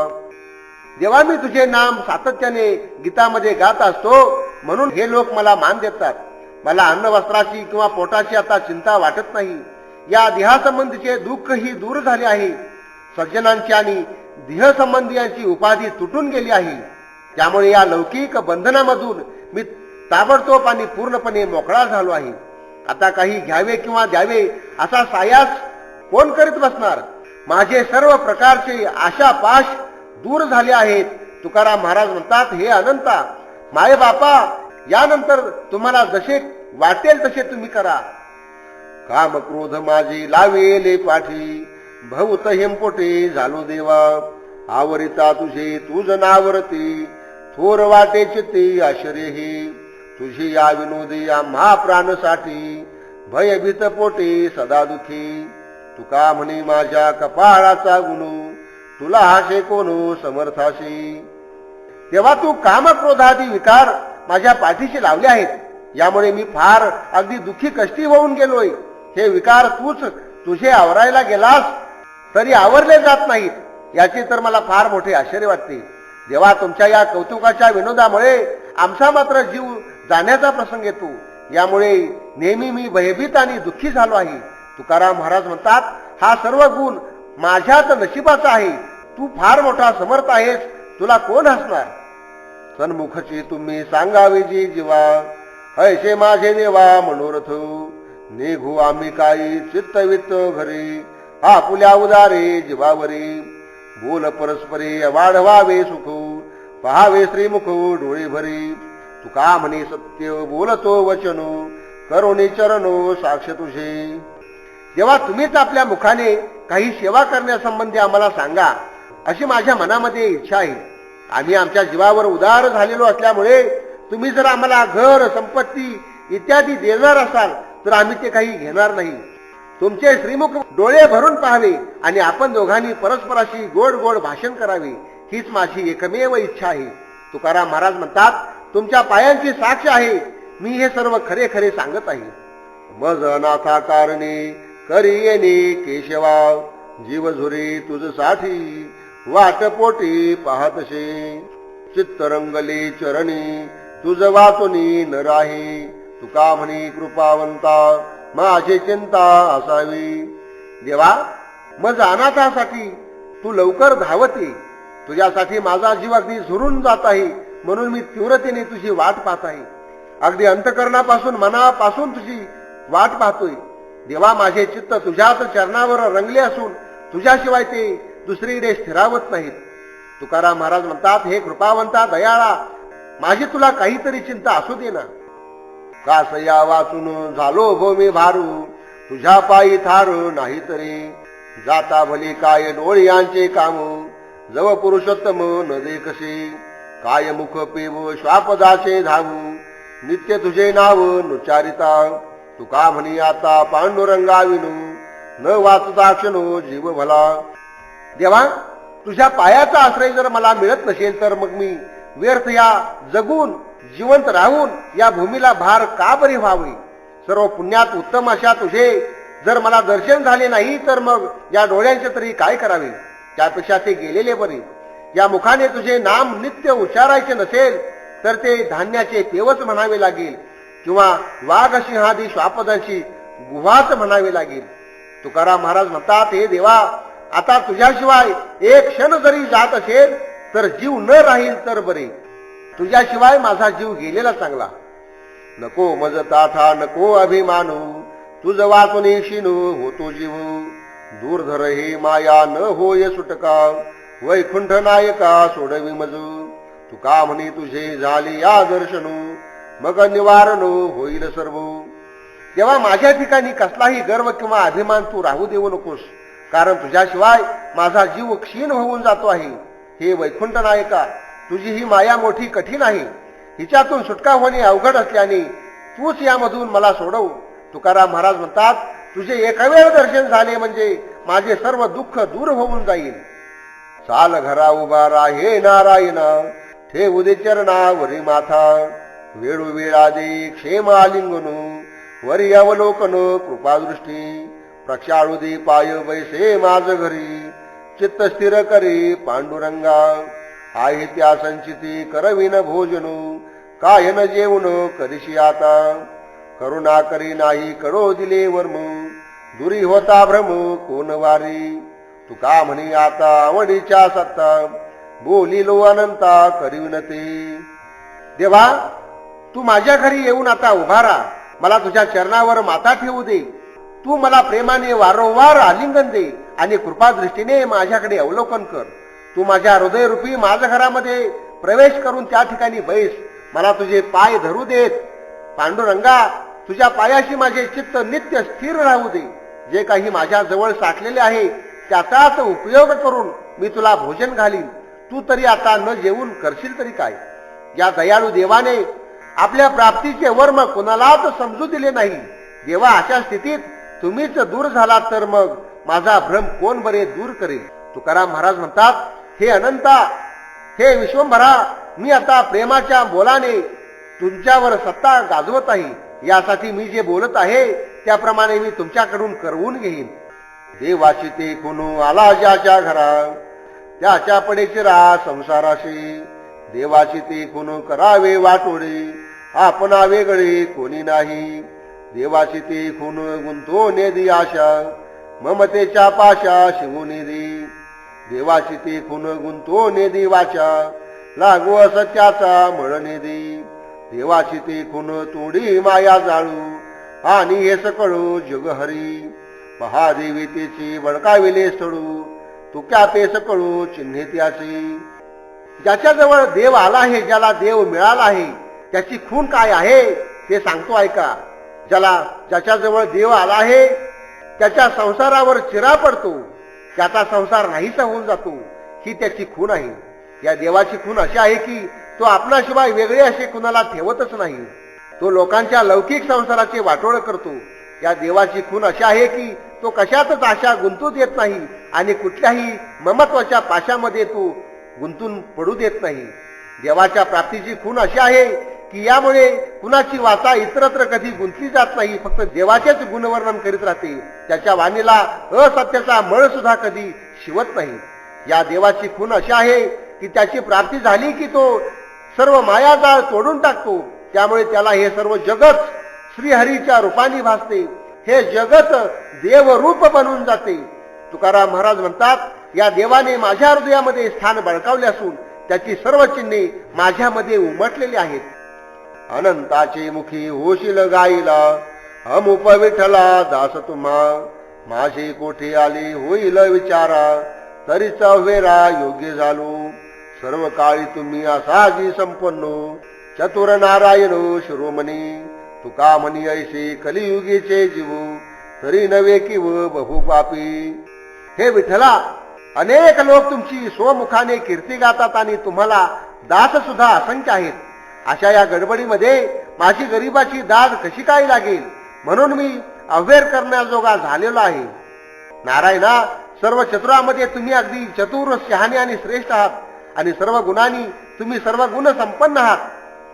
Speaker 1: जेव्हा मी तुझे नाम सातत्याने गीतामध्ये गात असतो, म्हणून हे लोक मला मान देतात. मला अन्न वस्त्राची किंवा पोटाची आता चिंता वाटत नाही. या देहासंबंधीचे दुःखही दूर झाले आहे. सज्जनांची आणि देहसंबंधीयांची उपाधी तुटून गेली आहे. त्यामुळे या लौकिक बंधनामधून मी ताबडतोब आणि पूर्णपणे मोकळा झालो आहे. आता काही घ्यावे किंवा द्यावे असा सायास कोण करीत बसणार. माझे सर्व प्रकारचे आशा पाश दूर झाले आहेत. तुकाराम महाराज म्हणतात, हे अनंता माये बापा, यानंतर तुम्हाला जसे वाटेल तसे तुम्ही करा. काम क्रोध माझी लावेले पाठी, भवत हेमपोटे झालो देवा. आवरिता तुझे तुझ नावरती, थोर वाटे चित्ती आश्चर्य हे. तुझी या विनोदी या महाप्राणसाठी, भयभीत पोटे सदा दुखी. तुका म्हणे माझ्या कपाळाचा गुणू, तुला हाशे कोणू समर्थाशी. तेव्हा तू काम क्रोधादी विकार माझ्या पाठीशी लावले आहेत. यामुळे मी फार अगदी दुःखी कष्टी होऊन गेलोय. हे विकार तूच तुझे आवरायला गेलास तरी आवरले जात नाहीत, याचे तर मला फार मोठे आश्चर्य वाटते. देवा, तुमच्या या कौतुकाच्या विनोदामुळे आमचा मात्र जीव जाण्याचा प्रसंग येतो. यामुळे नेहमी मी भयभीत आणि दुःखी झालो आहे. तुकाराम महाराज म्हणतात, हा सर्व गुण माझ्याच नशिबाचा आहे. तू फार मोठा समर्थ आहेस, तुला कोण हसणार. सन्मुखची तुम्ही सांगावे जी जीवा, ऐसे माझे देवा मनोरथ. निघू आम्ही काही चित्तवित्त घरी, आपुल्या उदारे जीवावरी. बोल परस्परे वाढवावे सुख, पहावे श्रीमुख डोळे भरी. तुका म्हणे सत्य बोलतो वचनो, करुणी चरणो साक्ष तुझे. जेव्हा तुम्हीच आपल्या मुखाने काही सेवा करण्यासंबंधी आम्हाला सांगा, अशी माझ्या मनामध्ये इच्छा आहे. आम्ही आमच्या जीवावर उदार झालेलो असल्यामुळे तुम्ही जर आम्हाला घर संपत्ती इत्यादी देणार असाल तर आम्ही ते काही घेणार नाही. तुमचे श्रीमुख डोळे भरून पाहावे आणि आपण दोघांनी परस्पराशी गोड गोड भाषण करावे, हीच माझी एकमेव इच्छा आहे. तुकाराम महाराज म्हणतात, तुमच्या पायांची साक्ष आहे, मी हे सर्व खरे खरे सांगत आहे. मज अनाथा कारणे करी येणे केशवा, जीव झुरी तुझसाठी वाट पोटी पाहतसे. चित्तरंगले चरणी तुझ वाचुनी न राही, तुका म्हणी कृपावंता माझी चिंता असावी. देवा, मज अनाथासाठी तू लवकर धावते. तुझ्यासाठी माझा जीव अगदी झुरून जात आहे, म्हणून मी तीव्रतेने तुझी वाट पाहत आहे. अगदी अंतकरणापासून मनापासून तुझी वाट पाहतोय. देवा, माझे चित्त तुझ्याच चरणावर रंगले असून तुझ्याशिवाय ते दुसरीकडे स्थिरावत नाहीत. तुकाराम महाराज म्हणतात, हे कृपावंता दयाळा, माझी तुला काहीतरी चिंता असू दे ना. कासया वाचून झालो भोमी भारू, तुझ्या पायी थारू नाही तरी. जाता भली काय डोळ्यांचे काम, जव पुरुषोत्तम न देखसे. काय मुख पेव श्वापदाचे धावू, नित्य तुझे नाव नुचारिता. तुका म्हणी आता पांडुरंगा विनू, न वाचता क्षणो जीव भला. देवा, तुझ्या पायाचा आश्रय जर मला मिळत नसेल तर मग मी व्यर्थ या जगून जिवंत राहून या भूमीला भार का बरे व्हावे. सर्व पुण्यात उत्तम अशा तुझे जर मला दर्शन झाले नाही तर मग या डोळ्यांचे तरी काय करावे. त्यापेक्षा ते गेलेले बरे. या मुखाने तुझे नाम नित्य उच्चारायचे नसेल तर ते धान्याचे पेवच म्हणावे लागेल किंवा वाघ सिंहादी श्वापदांची गुहाच म्हणावे लागेल. तुकाराम महाराज म्हणतात, हे देवा, आता तुझ्याशिवाय एक क्षण जरी जात असेल तर जीव न राहील तर बरे. तुझ्याशिवाय माझा जीव गेलेला चांगला. नको मज ताठा नको अभिमानू, तुझ वाचून शिनू होतो जीव. दूरधर हे माया न होय सुटका, वैकुंठ नायका सोडवी मजू. तुका म्हणी तुझे झाले या दर्शनू, मग निवारण होईल सर्व. तेव्हा माझ्या ठिकाणी कसलाही गर्व किंवा अभिमान तू राहू देऊ नकोस, कारण तुझ्याशिवाय माझा जीव क्षीण होऊन जातो आहे. हे वैकुंठ नायका, तुझी ही माया मोठी कठीण आहे. हिच्यातून सुटका होणे अवघड असल्याने तूच यामधून मला सोडव. तुकाराम महाराज म्हणतात, तुझे एकवेळ दर्शन झाले म्हणजे माझे सर्व दुःख दूर होऊन जाईल. चाल घरा उभा राहे नारायणा, ठेवू दे चरणावरी माथा. वेळोवेळा दे क्षेम आलिंगनू, वरी अवलोकन कृपादृष्टी. प्रक्षाळू दे पाय बैसे माझ घरी, चित्त स्थिर करी पांडुरंगा. आहे त्या संचिती करविन भोजनू, काय न जेवण करिशी आता. करुणा करी नाही कडो दिले वर्म, दुरी होता भ्रम कोण वारी. तुका म्हणी आता आवडीच्या सत्ता, बोलिलो अनंता करीविनते. देवा, तू माझ्या घरी येऊन आता उभा राहा. मला तुझ्या चरणावर माथा ठेवू दे. तू मला प्रेमाने वारंवार आलिंगन दे आणि कृपादृष्टीने माझ्याकडे अवलोकन कर. तू माझ्या हृदयरूपी माझ्या घरामध्ये प्रवेश करून त्या ठिकाणी बैस. मला तुझे पाय धरू देत. पांडुरंगा, तुझ्या पायाशी माझे चित्त नित्य स्थिर राहू दे. जे काही माझ्या जवळ साठलेले आहे त्याचाच उपयोग करून मी तुला भोजन घालीन. तू तरी आता न जेवून करशील तरी काय. या दयाळू देवाने आपल्या प्राप्तीचे वर्म कोणालाच समजू दिले नाही. देवा, अशा स्थितीत तुम्हीच दूर झालात तर मग माझा भ्रम कोण बरे दूर करेल. तुकाराम महाराज म्हणतात, हे अनंता, हे विश्वंभरा, मी आता प्रेमाच्या बोलाने तुमच्यावर सत्ता गाजवत आहे. यासाठी मी जे बोलत आहे त्याप्रमाणे मी तुमच्याकडून करवून घेईन. देवाची ते कुणू आला ज्याच्या घरा, त्याच्या पडे चिरा संसाराशी. देवाची ते कुणू करावे वाटोळे, आपणा वेगळे कोणी नाही. देवाची ते खून गुंतो नेदी आशा, ममतेच्या पाशा शिवून दे. देवाची ते खून गुंतो नेदी वाचा, लागू असत्याचा मळ नेदी. देवाची ते खून तोडी माया जाळू, आणि हे सकळू जग हरी. महादेवी तेची बळकाविले स्थळू, तुक्या पे सकळू चिन्हे त्याची. ज्याच्याजवळ देव आला आहे, ज्याला देव मिळाला आहे, त्याची खून काय आहे ते सांगतो ऐका. ज्याच्याजवळ देव आला आहे त्याच्या संसारावर चिरा पडतो, त्याचा संसार नाहीसा होऊन जातो, ही त्याची खून आहे. या देवाची खूण अशी आहे की तो आपणाशिवाय वेगळे असे कुणाला ठेवतच नाही. तो लोकांच्या लौकिक संसाराचे वाटोळ करतो. या देवाची खूण अशी आहे की तो कशातच आशा गुंतू देत नाही आणि कुठल्याही ममत्वाच्या पाशामध्ये तो गुंतून पडू देत नाही. देवाच्या प्राप्तीची खूण अशी आहे की यामुळे कुणाची वाचा इतरत्र कधी गुंतली जात नाही, फक्त देवाचेच गुणवर्णन करीत राहते. त्याच्या वाणीला असत्याचा मळ सुद्धा कधी शिवत नाही. या देवाची खूण अशी आहे की त्याची प्राप्ती झाली की तो सर्व मायाजाळ तोडून टाकतो. त्यामुळे त्याला हे सर्व जगत श्रीहरीच्या रूपाने भासते. हे जगत देवरूप बनून जाते. तुकाराम महाराज म्हणतात, या देवाने माझ्या हृदयामध्ये स्थान बळकावले असून त्याची सर्व चिन्हे माझ्यामध्ये उमटलेली आहेत. अनंताचे मुखी होशील गाईला, अमुप विठ्ठला दास तुम्हा, माझे कोठे आले होईल विचारा, तरीच वेरा योग्य झालो, सर्व काळी तुम्ही असाजी संपन्न, चतुर नारायण शिरोमणी, तुका म्हणी ऐसे कलियुगीचे जीव, तरी नवे किव बहु पापी. हे विठ्ठला, अनेक लोक तुमची स्वमुखाने कीर्ती गातात आणि तुम्हाला दास सुद्धा असंख्य आहेत. अशा या गडबडीमध्ये माझी गरिबाची दाद कशी काय लागेल, म्हणून मी अव्हेर करण्याजोगा झालेलो आहे. नारायणा, सर्व चतुरामध्ये तुम्ही अगदी चतुर, शहाणे आणि श्रेष्ठ आहात आणि सर्व गुणांनी तुम्ही सर्व गुण संपन्न आहात.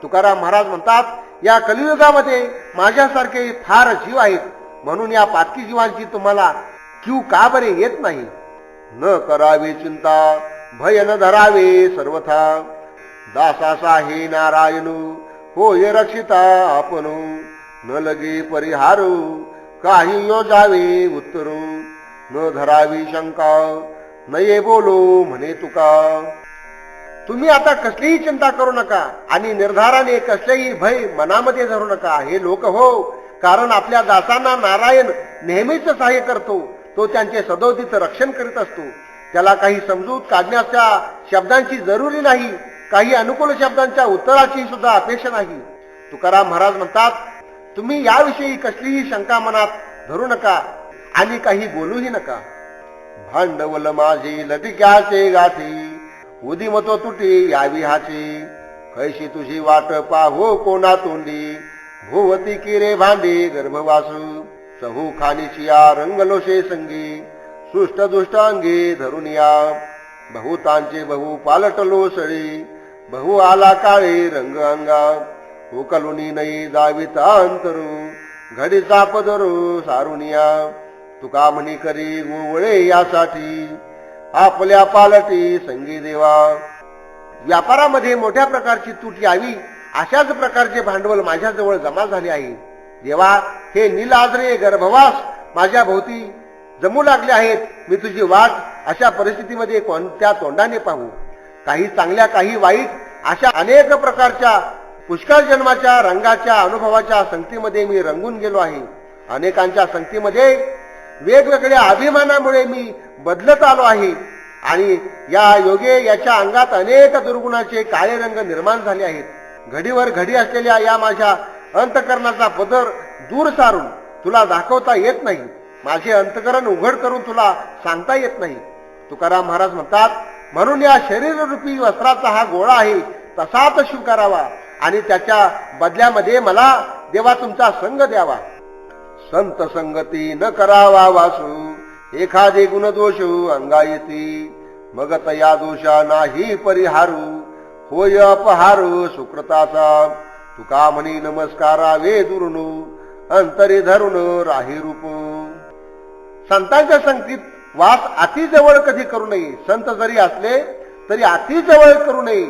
Speaker 1: तुकाराम महाराज म्हणतात, या कलियुगामध्ये माझ्यासारखे फार जीव आहेत, म्हणून या पातकी जीवांची तुम्हाला क्यू का बरे येत नाही. न करावे चिंता, भय न धरावे सर्वथा, दासासा हे नारायण होय रक्षिता आपण, न लगे परिहारू काही योजावे उत्तरू, न धरावी शंका नये बोलो म्हणे तुका. तुम्ही आता कसलीही चिंता करू नका आणि निर्धाराने कसलेही भय मनामध्ये धरू नका. हे लोक हो, कारण आपल्या दासांना नारायण नेहमीच सहाय्य करतो. तो त्यांचे सदोदित रक्षण करीत असतो. त्याला काही समजूत काढण्याच्या शब्दांची जरुरी नाही, काही अनुकूल शब्दांच्या उत्तराची सुद्धा अपेक्षा नाही. तुकाराम महाराज म्हणतात, तुम्ही याविषयी कसलीही शंका मनात धरू नका आणि काही बोलूही नका. भांडवल माझे लटिक्याचे गाठी, उदिमतो तुटी यावी हाची, कैशी तुझी वाट पाहो कोणा तोंडी, भुवती किरे भांडी गर्भवासू, चहू खानीचिया रंगलोशे संगी, सुष्ट दुष्ट अंगी धरून या, बहुतांचे बहु पालटलो सळी, बहु आला काळे रंग अंगा, उकलुनी नाही दाविता अंतरू, घडीचा पदरू सारुनिया, तुका म्हणी करी गोवळे यासाठी, आपल्या पालटी संगी देवा. व्यापारामध्ये मोठ्या प्रकारची तूट यावी अशाच प्रकारचे भांडवल माझ्याजवळ जमा झाले आहे. देवा, हे नीलाद्रे गर्भवास माझ्या भोवती जमू लागले आहेत. मी तुझी वाट अशा परिस्थितीमध्ये कोणत्या तोंडाने पाहू. काही चांगल्या काही वाईट अशा अनेक प्रकारच्या पुष्कळ जन्माच्या रंगाच्या अनुभवाच्या संगतीमध्ये मी रंगून गेलो आहे. अनेकांच्या संगतीमध्ये वेगवेगळ्या अभिमानामुळे मी बदलत आलो आहे आणि या योगे याच्या अंगात अनेक दुर्गुणाचे काळे रंग निर्माण झाले आहेत. घडीवर घडी असलेल्या या माझ्या अंतकरणाचा पदर दूर सारून तुला दाखवता येत नाही. माझे अंतकरण उघड करून तुला सांगता येत नाही. तुकाराम महाराज म्हणतात, म्हणून या शरीररूपी वस्त्राचा हा गोळा आहे तसाच स्वीकारावा आणि त्याच्या बदल्यामध्ये मला देवा तुमचा संग द्यावा. संत संगती न करावा वासू, एखादे गुणदोष अंगा येती, मग तया दोषा नाही परिहारू, होय अपहारू सुकृताचा, तुका म्हणी नमस्कारावे दुरून, अंतरी धरून राही रूप. संतांच्या संगतीत वास अति जवळ कधी करू नये. संत जरी असले तरी अति जवळ करू नये,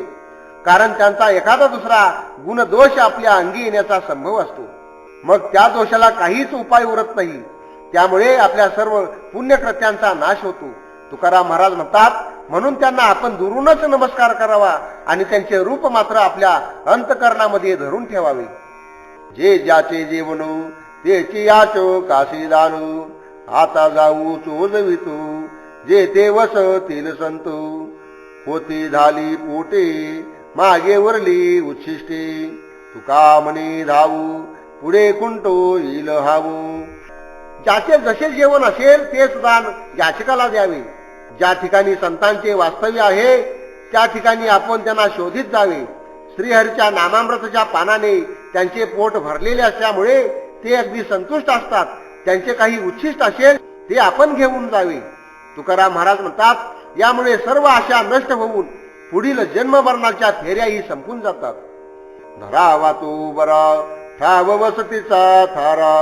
Speaker 1: कारण त्यांचा एखादा दुसरा गुणदोष आपल्या अंगी येण्याचा संभव असतो. मग त्या दोषाला काहीच उपाय उरत नाही. त्यामुळे आपल्या सर्व पुण्यकृत्यांचा नाश होतो. तुकाराम महाराज म्हणतात, म्हणून त्यांना आपण दुरूनच नमस्कार करावा आणि त्यांचे रूप मात्र आपल्या अंतकरणामध्ये धरून ठेवावे. जे ज्याचे जेवणू तेची याचो काशी दानू, आता जाऊ चोजवितू, जे ते वसतील संतू, होती झाली पोटे मागे वरली उच्छिष्टे, तुका म्हणे धावू पुढे कुंटो येईल हावू. ज्याचे जसे जेवण असेल ते सुद्धा याचकाला द्यावे. ज्या ठिकाणी संतांचे वास्तव्य आहे त्या ठिकाणी आपण त्यांना शोधित जावे. श्रीहरीच्या नामामृताच्या पानाने त्यांचे पोट भरलेले असल्यामुळे ते अगदी संतुष्ट असतात. त्यांचे काही उच्छिष्ट असेल ते आपण घेऊन जावे. तुकाराम महाराज म्हणतात, यामुळे सर्व आशा नष्ट होऊन पुढील जन्ममरणाच्या फेऱ्याही संपून जातात. धरावा तो बरा ठाव वसतीचा थारा,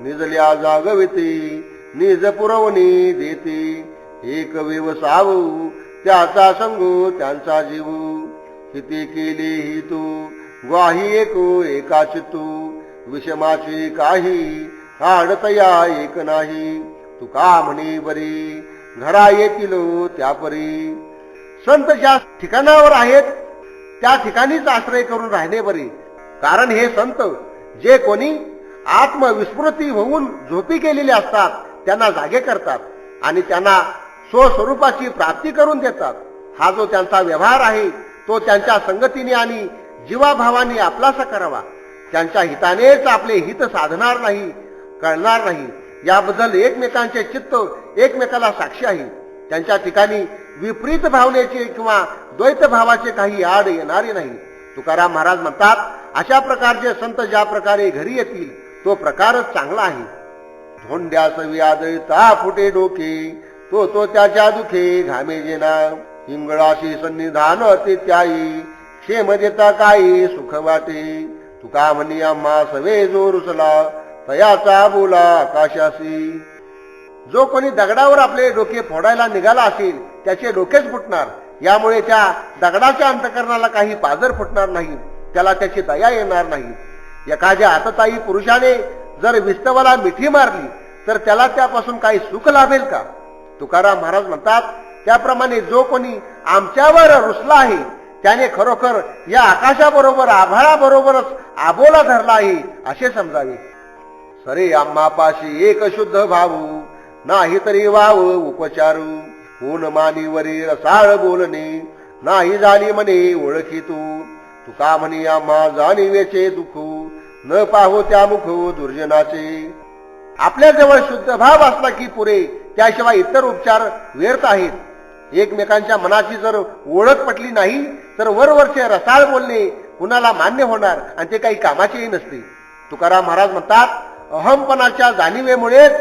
Speaker 1: निजल्या जागविती निज पुरवणी देते. एक व्यवसाव त्याचा संगो त्यांचा जीव, किती केले ही तू ग्वाही एको एकाची तू. विषमाची काही आडतया एक नाही, तुका म्हणे बरी घरा येतील त्यापरी. संत ज्या ठिकाणावर आहेत त्या ठिकाणीच आश्रय करून राहणे बरे. कारण हे संत जे कोणी आत्मविस्मृती होऊन झोपी गेलेले असतात त्यांना जागे करतात आणि त्यांना स्वस्वरूपाची प्राप्ती करून देतात. हा जो त्यांचा व्यवहार आहे तो त्यांच्या संगतीने आणि जीवाभावाने आपलासा करावा. त्यांच्या हितानेच आपले हित साधणार नाही, कळणार नाही. याबद्दल एकमेकांचे चित्त एकमेकाला साक्षी आहे. त्यांच्या ठिकाणी विपरीत भावनेचे किंवा द्वैत भावाचे काही आड येणारे नाही. तुकाराम महाराज म्हणतात, अशा प्रकारचे संत ज्या प्रकारे घरी येतील तो प्रकारच चांगला आहे. धोंड्यास व्यादळता फुटे डोके, तो त्याच्या दुखे घामे जेना. इंगळाशी सन्निधान ते त्याई, क्षेम देता काही सुख वाटे. तुका म्हणी आम्हा सवे जो रुसला, तयाचा बोला आकाशासी. जो कोणी दगडावर आपले डोके फोडायला निघाला असेल त्याचे डोकेच फुटणार. यामुळे त्या दगडाच्या अंतकरणाला काही पाजर फुटणार नाही, त्याला त्याची दया येणार नाही. एखाद्या आतताई पुरुषाने जर विस्तवाला मिठी मारली तर त्याला त्यापासून काही सुख लाभेल का? तुकाराम महाराज म्हणतात, त्याप्रमाणे जो कोणी आमच्यावर रुसला आहे त्याने खरोखर या आकाशाबरोबर आभाळाबरोबरच आबोला धरला आहे असे समजावे. सरे आम्हापाशी एक शुद्ध भाऊ, नाही तरी वाव उपचारू. ऊन मानीवरी रसाळ बोलणे, नाही झाली म्हणे ओळखी तू. तुका म्हणी आम्हा जाणीवेचे दुःख, न पाहू त्या मुख दुर्जनाचे. आपल्या जवळ शुद्ध भाव असला की पुरे, त्याशिवाय इतर उपचार व्यर्थ आहेत. एकमेकांच्या मनाची जर ओळख पटली नाही तर वरवरचे रसाळ बोलणे कुणाला मान्य होणार आणि ते काही कामाचेही नसते. तुकाराम महाराज म्हणतात, अहमपणाच्या जाणीवेमुळेच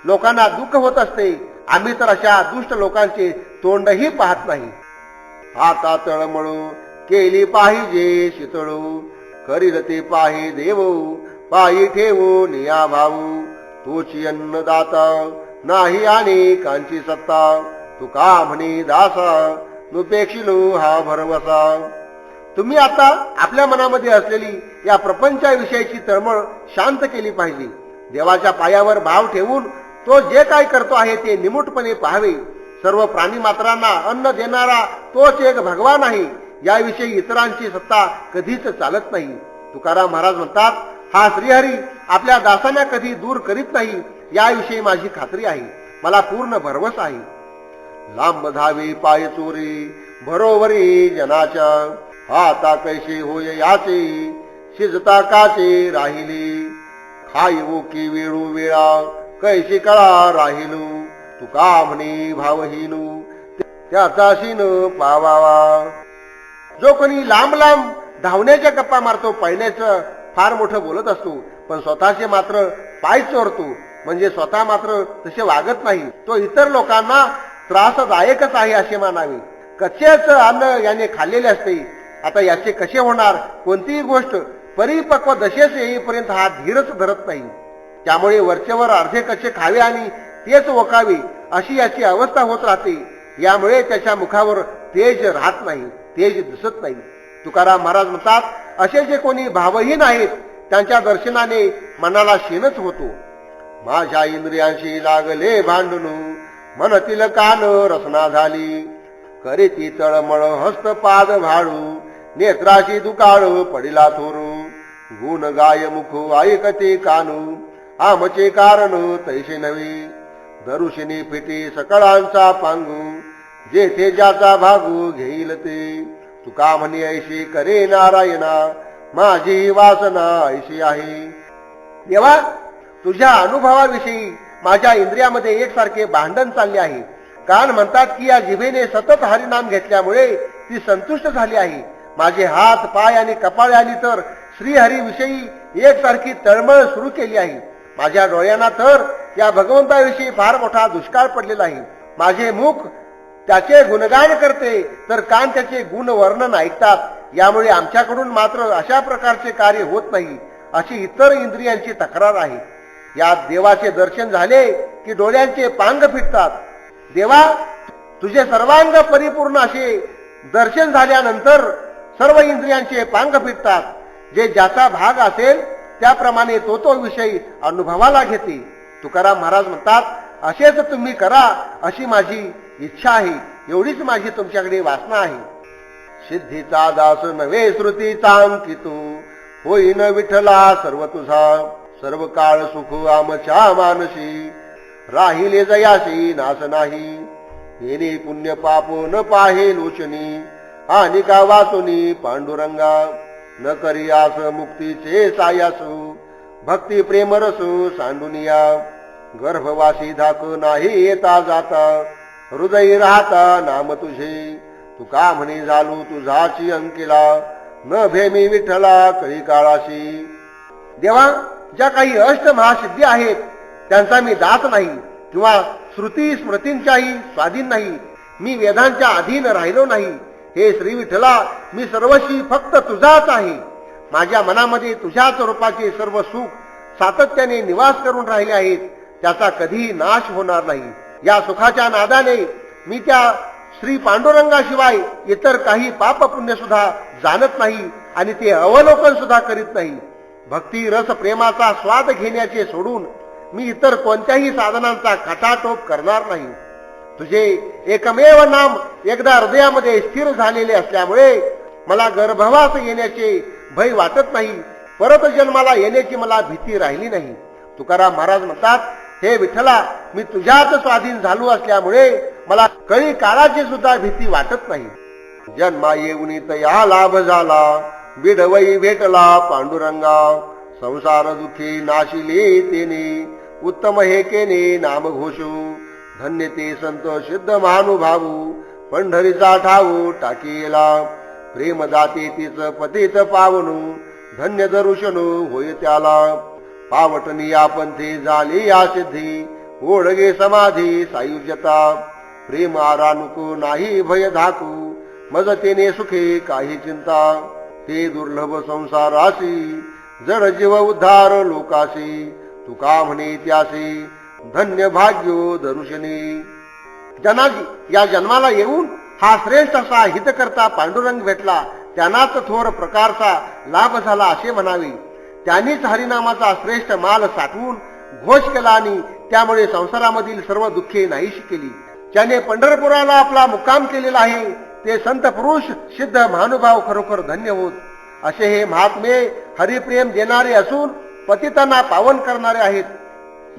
Speaker 1: लोकांना दुःख होत असते. आम्ही तर अशा दुष्ट लोकांचे तोंडही पाहत नाही. आता तळमळू केली पाहिजे शीतळू, करील ते पाहि देव पायी ठेवू निया भाऊ. तोची अन्नदाता नाही आणि कांची सत्ता, तुका म्हणे दासा नुपेक्षिलो हा भरवसा. तुम्ही आता आपल्या मनामध्ये असलेली या प्रपंचाविषयीची तळमळ शांत केली पाहिजे. देवाच्या पायावर भाव ठेवून तो जे काय करतो आहे ते निमूटपणे पाहावे. सर्व प्राणी मात्रांना अन्न देणारा तोच एक भगवान आहे. याविषयी इतरांची सत्ता कधीच चालत नाही. तुकाराम महाराज म्हणतात, हा श्रीहरी आपल्या दासांना कधी दूर करीत नाही याविषयी माझी खात्री आहे, मला पूर्ण भरवसा आहे. लांब धावे पाय चोरी भरोवरी जनाच्या, आता कैसे होय याचे शिजता काचे राहिले. खाई ओकी वेळू वेळा कैसे कळा राहिलो. तुका म्हणे भावहीनू त्याचा शिन पावावा. जो कोणी लांब लांब धावण्याच्या गप्पा मारतो, पळण्याचं फार मोठं बोलत असतो, पण स्वतःचे मात्र पाय चोरतो, म्हणजे स्वतः मात्र तसे वागत नाही, तो इतर लोकांना त्रासदायकच आहे असे मानावे. कच्च्याच अन्न याने खाल्लेले असते. आता याचे कसे होणार? कोणतीही गोष्ट परिपक्व दशेस येईपर्यंत हा धीरच धरत नाही. त्यामुळे वरचेवर अर्धे कच्चे खावे आणि तेच ओकावे अशी याची अवस्था होत राहते. यामुळे त्याच्या मुखावर तेज राहत नाही, तेज दिसत नाही. तुकाराम महाराज म्हणतात, असे जे कोणी भावहीन आहेत त्यांच्या दर्शनाने मनाला क्षीणच होतो. माझ्या इंद्रियांशी लागले भांडणू, मनतील कान रसना झाली. करीती तळमळ हस्तपाद भाळू, नेत्राशी दुकाळ पडिला थोरू. गुण गाय मुख ऐकते कानू, आमचे कारण तैसे नवे. दरुशिनी फिटी सकळांचा पांगू, जेथे ज्याचा भागू घेईल ते. तुका म्हणे ऐशी करे नारायणा, माझी वासना ऐशी आहे. देवा, तुझ्या अनुभवाविषयी माझ्या इंद्रियामध्ये एकसारखे भांडण चालले आहे. कान म्हणतात की या जिभेने सतत हरिनाम घेतल्यामुळे ती संतुष्ट झाली आहे. माझे हात पाय आणि कपाळे आली तर श्रीहरीविषयी एकसारखी तळमळ सुरू केली आहे. माझ्या डोळ्यांना तर या भगवंताविषयी फार मोठा दुष्काळ पडलेला आहे. माझे मुख त्याचे गुणगान करते तर कान त्याचे गुण वर्णन ऐकतात. यामुळे आमच्याकडून मात्र अशा प्रकारचे कार्य होत नाही अशी इतर इंद्रियांची तक्रार आहे. या देवाचे दर्शन झाले की डोळ्यांचे पांग फिटतात. देवा, तुझे सर्वांग परिपूर्ण असे दर्शन झाल्यानंतर सर्व इंद्रियांचे पांग फिटतात. जे ज्याचा भाग असेल त्याप्रमाणे तो विषय अनुभवाला घेते. तुकाराम महाराज म्हणतात, असेच तुम्ही करा अशी माझी इच्छा आहे. एवढीच माझी तुमच्याकडे वासना आहे. सिद्धीचा दास नव्हे श्रुतीचा अंकितो, होईन विठ्ठला सर्व तुझा. सर्व काळ सुख आमच्या मानसी, राहिले जयासी नाश नाही. येणे पुण्य पाप न पाहे लोचनी, आणि का वाचुनी पांडुरंगा. न करी आस मुक्तीचे सायासू, भक्ती प्रेम रसू सांडुनिया. गर्भवासी धाक नाही येता जाता, हृदयी राहता नाम तुझे. तुका म्हणे झालो तुझाची अंकिला, न भेमी विठ्ठला कळी काळाशी. देवा, ज्या काही अष्ट महासिद्धी आहेत त्यांचा मी दास नाही किंवा श्रुती स्मृतींच्याही स्वाधीन नाही. मी वेदांच्या अधीन राहिलो नाही. हे श्री विठ्ठला, मी सर्वशी फक्त तुझाच आहे. माझ्या मनामध्ये तुझ्याच रूपाचे सर्व सुख सातत्याने निवास करून राहिले आहेत. त्याचा कधीही नाश होणार नाही. या सुखाच्या नादाने मी त्या श्री पांडुरंगाशिवाय इतर काही पाप पुण्य सुद्धा जाणत नाही आणि ते अवलोकन सुद्धा करीत नाही. भक्ती रस प्रेमाचा स्वाद घेण्याचे सोडून मी इतर कोणत्याही साधनांचा खटाटोप करणार नाही. तुझे एकमेव नाम एकदा हृदयामध्ये स्थिर झालेले असल्यामुळे मला गर्भवास येण्याचे भय वाटत नाही. परत जन्माला येण्याची मला भीती राहिली नाही. तुकाराम महाराज म्हणतात, हे विठ्ठला, मी तुझ्याच स्वाधीन झालो असल्यामुळे मला कळी काळाची सुद्धा भीती वाटत नाही. जन्मा येऊन या लाभ झाला, बिडवई भेटला पांडुरंगा. संसार दुखी नाशिले तेने, उत्तम हे केने नाम घोषू. धन्य ते संत सिद्ध महानुभावू, पंढरीचा ठाऊ टाकीला. प्रेम जाते तिच पतित पावनू, धन्य दरुशनू होय त्याला. पावटनी आपण ते झाली या सिद्धी, ओढगे समाधी सायुज्यता. प्रेम आरानुको नाही भय धाकू, मजतेने सुखे काही चिंता. ते दुर्लभ संसारासी, जड जीव उद्धार लोकासी. तुका म्हणे त्यासी, धन्य भाग्यो दरुशनी. जनाजी, या जन्माला येऊन हा श्रेष्ठ असा हितकर्ता पांडुरंग भेटला, त्यांनाच थोर प्रकारचा लाभ झाला असे म्हणावे. त्यांनीच हरिनामाचा श्रेष्ठ माल साठवून घोष केला आणि त्यामुळे संसारामधील सर्व दुःखे नाहीशी केली. ज्याने पंढरपुराला आपला मुक्काम केलेला आहे ते संत पुरुष सिद्ध महानुभाव खरोखर धन्य होत. असे हे महात्मे हरिप्रेम देणारे असून पतितांना पावन करणारे आहेत.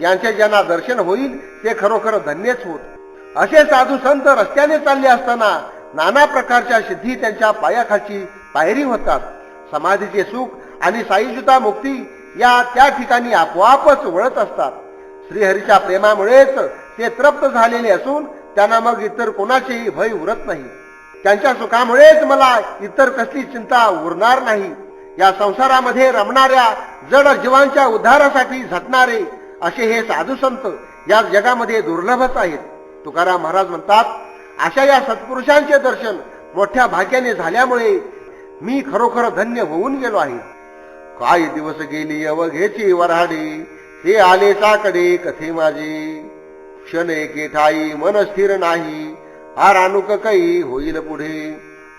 Speaker 1: यांचे ज्यांना दर्शन होईल ते खरोखर धन्यच होत. असे साधू संत रस्त्याने चालले असताना नाना प्रकारच्या सिद्धी त्यांच्या पायाखालची पायरी होतात. समाधीचे सुख आणि साईजुता मुक्ती या त्या ठिकाणी आपोआपच वळत असतात. श्रीहरीच्या प्रेमामुळेच ते तृप्त झालेले असून त्यांना मग इतर कोणाचेही भय उरत नाही. त्यांच्या सुखामुळेच मला इतर कसली चिंता उरणार नाही. या संसारामध्ये रमणाऱ्या जड जीवांच्या उद्धारासाठी झटणारे असे हे साधू संत या जगामध्ये दुर्लभच आहेत. तुकाराम महाराज म्हणतात, अशा या सत्पुरुषांचे दर्शन मोठ्या भाग्याने झाल्यामुळे मी खरोखर धन्य होऊन गेलो आहे. काही दिवस गेली अवघेची वऱ्हाडी, ते आले साकडे कथे माझी. क्षण एके ठाई मन स्थिर नाही, आरानुक काही होईल पुढे.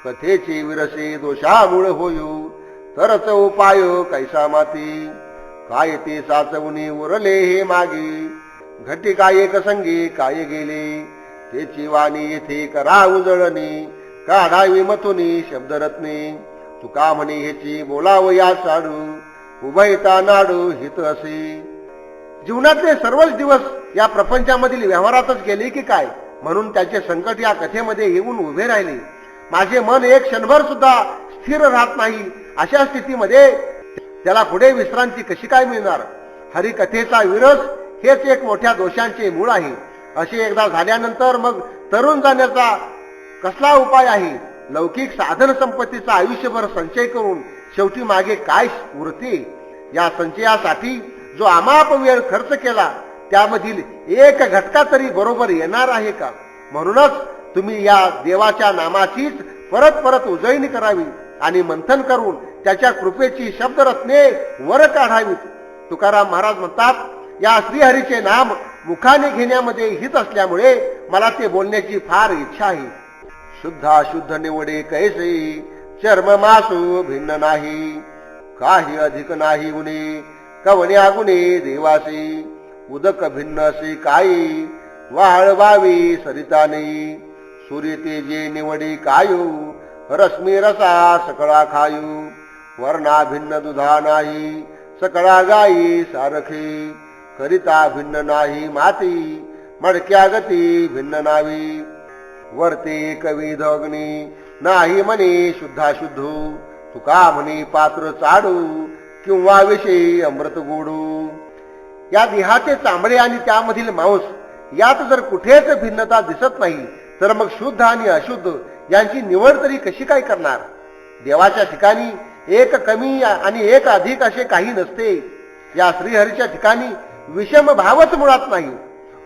Speaker 1: कथेचे विरसे दोषामुळे होयो, तरच उपाय कैसा माती. काय ते साचवणी उरले हे मागे, घटी काय एक संगी काय गेले. तेची वाणी येथे करा उजळणी, काढावी मथुनी शब्दरत्ने. तुका म्हणे ह्याची बोलाव या साडू, उभयता नाडू हित असे. जीवनातले सर्वच दिवस या प्रपंचामधील व्यवहारातच गेले की काय, म्हणून त्याचे संकट या कथेमध्ये येऊन उभे राहिले. माझे मन एक क्षणभर सुद्धा स्थिर राहत नाही. अशा स्थितीमध्ये त्याला पुढे विश्रांती कशी काय मिळणार. हरिकथेचा विरस हेच एक मोठ्या दोषांचे मूळ आहे. असे एकदा झाल्यानंतर मग तरुण जाण्याचा कसला उपाय आहे. लौकिक साधन संपत्तीचा आयुष्यभर संचय करून शेवटी मागे काय उरते? या संचयासाठी जो अमाप वेळ खर्च केला त्यामधील एक घटका तरी बरोबर येणार आहे का? म्हणूनच तुम्ही या देवाच्या नामाचीच परत परत उजळणी करावी आणि मंथन करून त्याच्या कृपेची शब्दरत्ने वर काढावीत. तुकाराम महाराज म्हणतात, या श्रीहरीचे नाम मुखाने घेण्यामध्ये हित असल्यामुळे मला ते बोलण्याची फार इच्छा आहे. शुद्धाशुद्ध निवडे कैसे चर्म मासू भिन्न नाही, काही अधिक नाही उणे कवण्या गुणे देवासी. उदक भिन्न असे काही वाळवावी सरिता नाही, सूर्य तेजे निवडी कायू रश्मी रसा सकळा खायू. वर्णा भिन्न दुधा नाही सकळा गाई सारखी, करिता भिन्न नाही माती मडक्या गती भिन्न नावी. वर्ते कविध अग्नी नाही म्हणे शुद्धाशुद्ध, तुका म्हणे पात्र चाडू किंवा विषयी अमृत गोडू. या देहाचे चांबडे आणि त्यामधील मांस यात जर कुठेच भिन्नता दिसत नाही तर मग शुद्ध आणि अशुद्ध यांची निवड तरी कशी काय करणार? देवाच्या ठिकाणी एक कमी आणि एक अधिक असे काही नसते. या श्रीहरीच्या ठिकाणी विषम भावच मुळात नाही.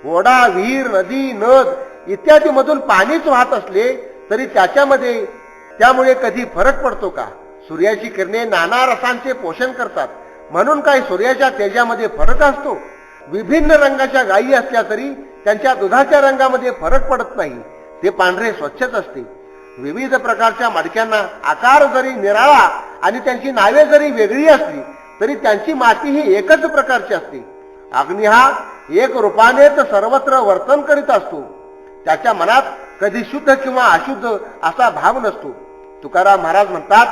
Speaker 1: ओढा विहीर नदी नद इत्यादी मधून पाणीच वाहत असले तरी त्यामुळे कधी फरक पडतो का? सूर्याची किरणे नाना रसांचे पोषण करतात, म्हणून काय सूर्याच्या तेजामध्ये फरक असतो? विभिन्न रंगाच्या गायी असल्या तरी त्यांच्या दुधाच्या रंगामध्ये फरक पडत नाही, ते पांढरे स्वच्छच असते. विविध प्रकारच्या मडक्यांना आकार जरी निराळा आणि त्यांची नावे जरी वेगळी असली तरी त्यांची माती ही एकच प्रकारची असते. अग्नी हा एक रूपानेच सर्वत्र वर्तन करीत असतो. त्याच्या मनात कधी शुद्ध किंवा अशुद्ध असा भाव नसतो. तुकाराम महाराज म्हणतात,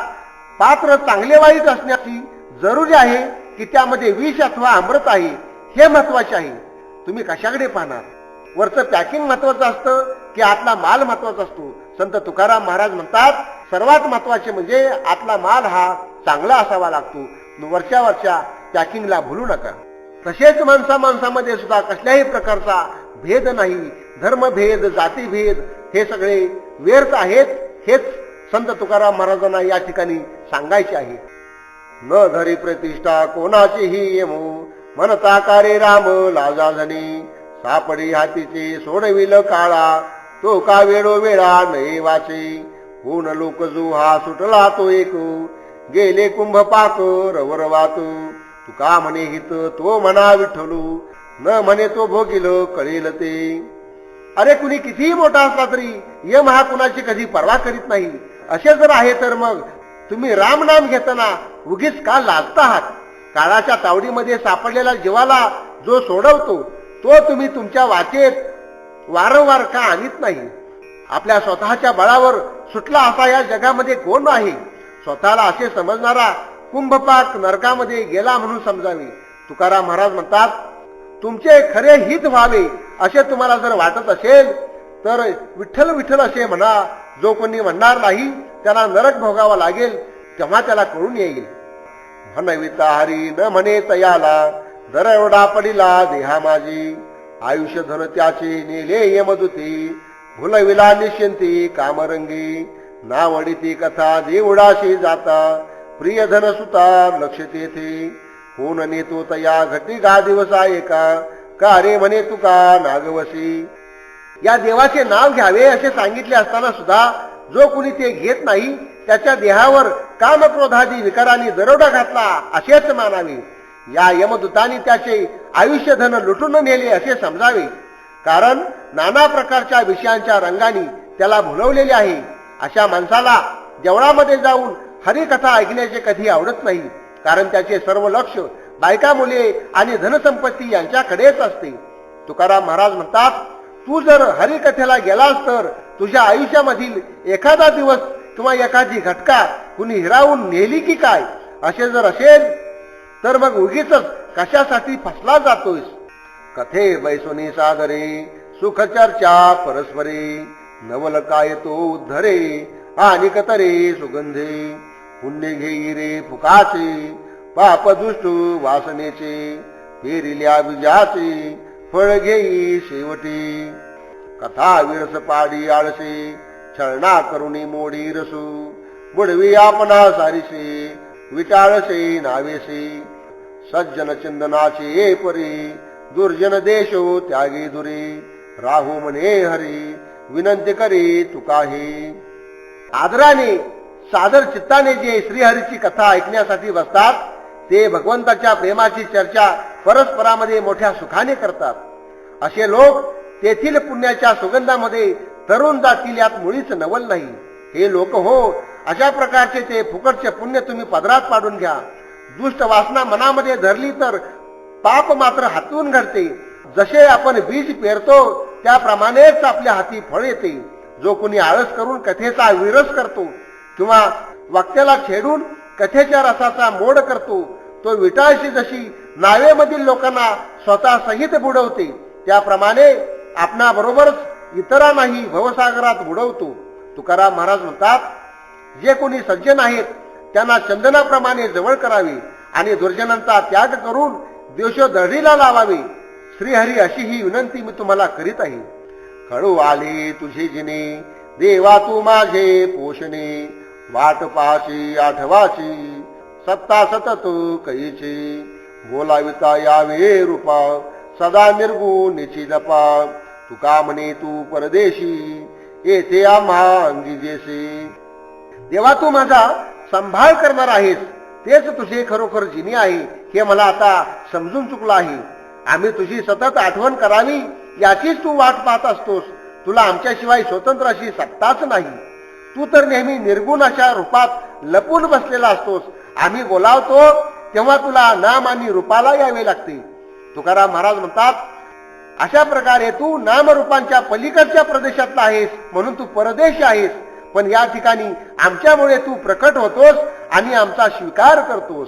Speaker 1: पात्र चांगले वाईट असण्याची जरुरी आहे की त्यामध्ये विष अथवा अमृत आहे हे महत्वाचे आहे. तुम्ही कशाकडे पाहणार? वरचं पॅकिंग महत्वाचं असतं की आतला माल महत्वाचा असतो? संत तुकाराम महाराज म्हणतात, सर्वात महत्वाचे म्हणजे आतला माल हा चांगला असावा लागतो. वरच्या पॅकिंगला भूलू नका. तसेच माणसामध्ये सुद्धा कसल्याही प्रकारचा भेद नाही. धर्मभेद जातीभेद हे सगळे व्यर्थ आहेत, हेच संत तुकाराम महाराजांना या ठिकाणी सांगायचे आहे. न धरी प्रतिष्ठा कोणाचीही येमो, म्हणता कारे राम लाजा झणी. सापडी हातीचे सोडविल काळा, तो का वेळो वेळा नये वाचे. होऊन लोक जो हा सुटला तो एक, गेले कुंभ पाक रवरवात. तुका म्हणे हित तो म्हणा विठ्ठलू, न म्हणे तो भोगिल कळेल ते. अरे कुणी कितीही मोठा असला तरी यम हा कुणाची कधी पर्वा करीत नाही. असे जर आहे तर मग तुम्ही राम नाम घेताना उगीच का लाजता आहात? काळाच्या तावडीमध्ये सापडलेला जीवाला जो सोडवतो तो तुम्ही तुमच्या वाचेत वारंवार का आणत नाही? आपल्या स्वतःच्या बळावर सुटला असा या जगामध्ये कोण आहे? स्वतःला असे समजणारा कुंभपाक नरकामध्ये गेला म्हणून समजावे. तुकाराम महाराज म्हणतात, तुमचे खरे हित व्हावे असे तुम्हाला जर वाटत असेल तर विठ्ठल विठ्ठल असे म्हणा. जो कोणी म्हणणार नाही त्याला नरक भोगावा लागेल, तेव्हा त्याला कळून येईल. म्हणविता हरी न म्हणे तयाला, दर एवढा पडिला देहा माझी. आयुष्य धन त्याचे नेले यमदूती, भुलविला निश्चिंती कामरंगी. नावडिती कथा देवडाशी जाता, प्रिय धन सुता लक्ष तेथे. कोण नेतो तया घटी गा दिवसा एका, का रे म्हणे तुका नागवसी. या देवाचे नाव घ्यावे असे सांगितले असताना सुद्धा जो कुणी ते घेत नाही त्याच्या देहावर कामक्रोधादी विकारांनी दरोडा घातला असेच मानावे. या यमदूतांनी त्याचे आयुष्य धन लुटून नेले असे समजावे. कारण नाना प्रकारच्या विषयांच्या रंगाने त्याला भुलवलेले आहे. अशा माणसाला देवळामध्ये जाऊन हरिकथा ऐकण्याचे कधी आवडत नाही, कारण त्याचे सर्व लक्ष बायका मुले आणि धनसंपत्ती यांच्याकडेच असते. तुकाराम महाराज म्हणतात, तू जर हरिकथेला गेलास तर तुझ्या आयुष्यामधील एखादा दिवस किंवा एखादी घटका कुणी हिरावून नेली की काय? असे जर असेल तर मग उगीच कशासाठी फसला जातोयस? कथे बैसोनी सादरे सुख चर्चा परस्परे, नवल काय तो उद्धरे आणि कतरे सुगंधे. पुण्य घेई रे फुकाचे, पाप दुष्ट वासनेचे, पेरिल्या बीजाचे फळ घेई शेवटी. कथा विरस पाडी आळसे, छळना करुणी मोडी रसू बुडवी आपणा सारीसे विटाळसे नावेसे सज्जन चिंदनाचे परी दुर्जन देशो त्यागी दुरी राहू म्हणे हरी विनंती करी तुकाही. आदराने सादर चित्ताने जे श्रीहरीची कथा ऐकण्यासाठी बसतात ते भगवंताच्या प्रेमाची चर्चा परस्परामध्ये मोठ्या सुखाने करतात. असे लोक तेथील पुण्याच्या सुगंधामध्ये तरुण जातील यात मुळीच नवल नाही. हे लोक हो, अशा प्रकारचे ते फुकटचे पुण्य तुम्ही पदरात पाडून घ्या. दुष्ट वासना मनामध्ये धरली तर पाप मात्र हातून घडते. जसे आपण बीज पेरतो त्याप्रमाणेच आपल्या हाती फळ येते. जो कोणी आळस करून कथेचा विरस करतो किंवा वक्त्याला छेडून कथेच्या रसाचा मोड करतो तो विटाळशी जशी नावेमधील लोकांना स्वतः सहित बुडवते त्याप्रमाणे आपणाबरोबरच इतरांनाही भवसागरात बुडवतो. तुकाराम महाराज म्हणतात, जे कोणी सज्जन आहेत त्यांना चंदनाप्रमाणे जवळ करावे आणि दुर्जनांचा त्याग करून द्वेषदढीला लावावे. श्रीहरी अशी ही विनंती मी तुम्हाला करीत आहे. खळू आले तुझे जिने देवा तू माझे पोषणे वाट पाहाची आठवाची सत्ता सतत कैची बोलाविता यावे रूपा सदा निर्गुणीची जपा तुका म्हणे तू परदेशी येथे आम्हा अंगी जेसी. देवा तू माझा संभाळ करणार आहेस तेच तुझे खरोखर जिने आहे हे मला आता समजून चुकलं आहे. आम्ही तुझी सतत आठवण करावी याचीच तू वाट पाहत असतोस. तुला आमच्याशिवाय स्वतंत्र अशी सत्ताच नाही. तू तर नेहमी निर्गुण अशा रूपात लपून बसलेला असतोस. आम्ही बोलावतो तेव्हा तुला नाम आणि रूपाला यावे लागते. तुकाराम महाराज म्हणतात, अशा प्रकारे तू नामरूपांच्या पलीकडच्या प्रदेशातला आहेस म्हणून तू परदेशी आहेस. पण या ठिकाणी आमच्यामुळे तू प्रकट होतोस आणि आमचा स्वीकार करतोस.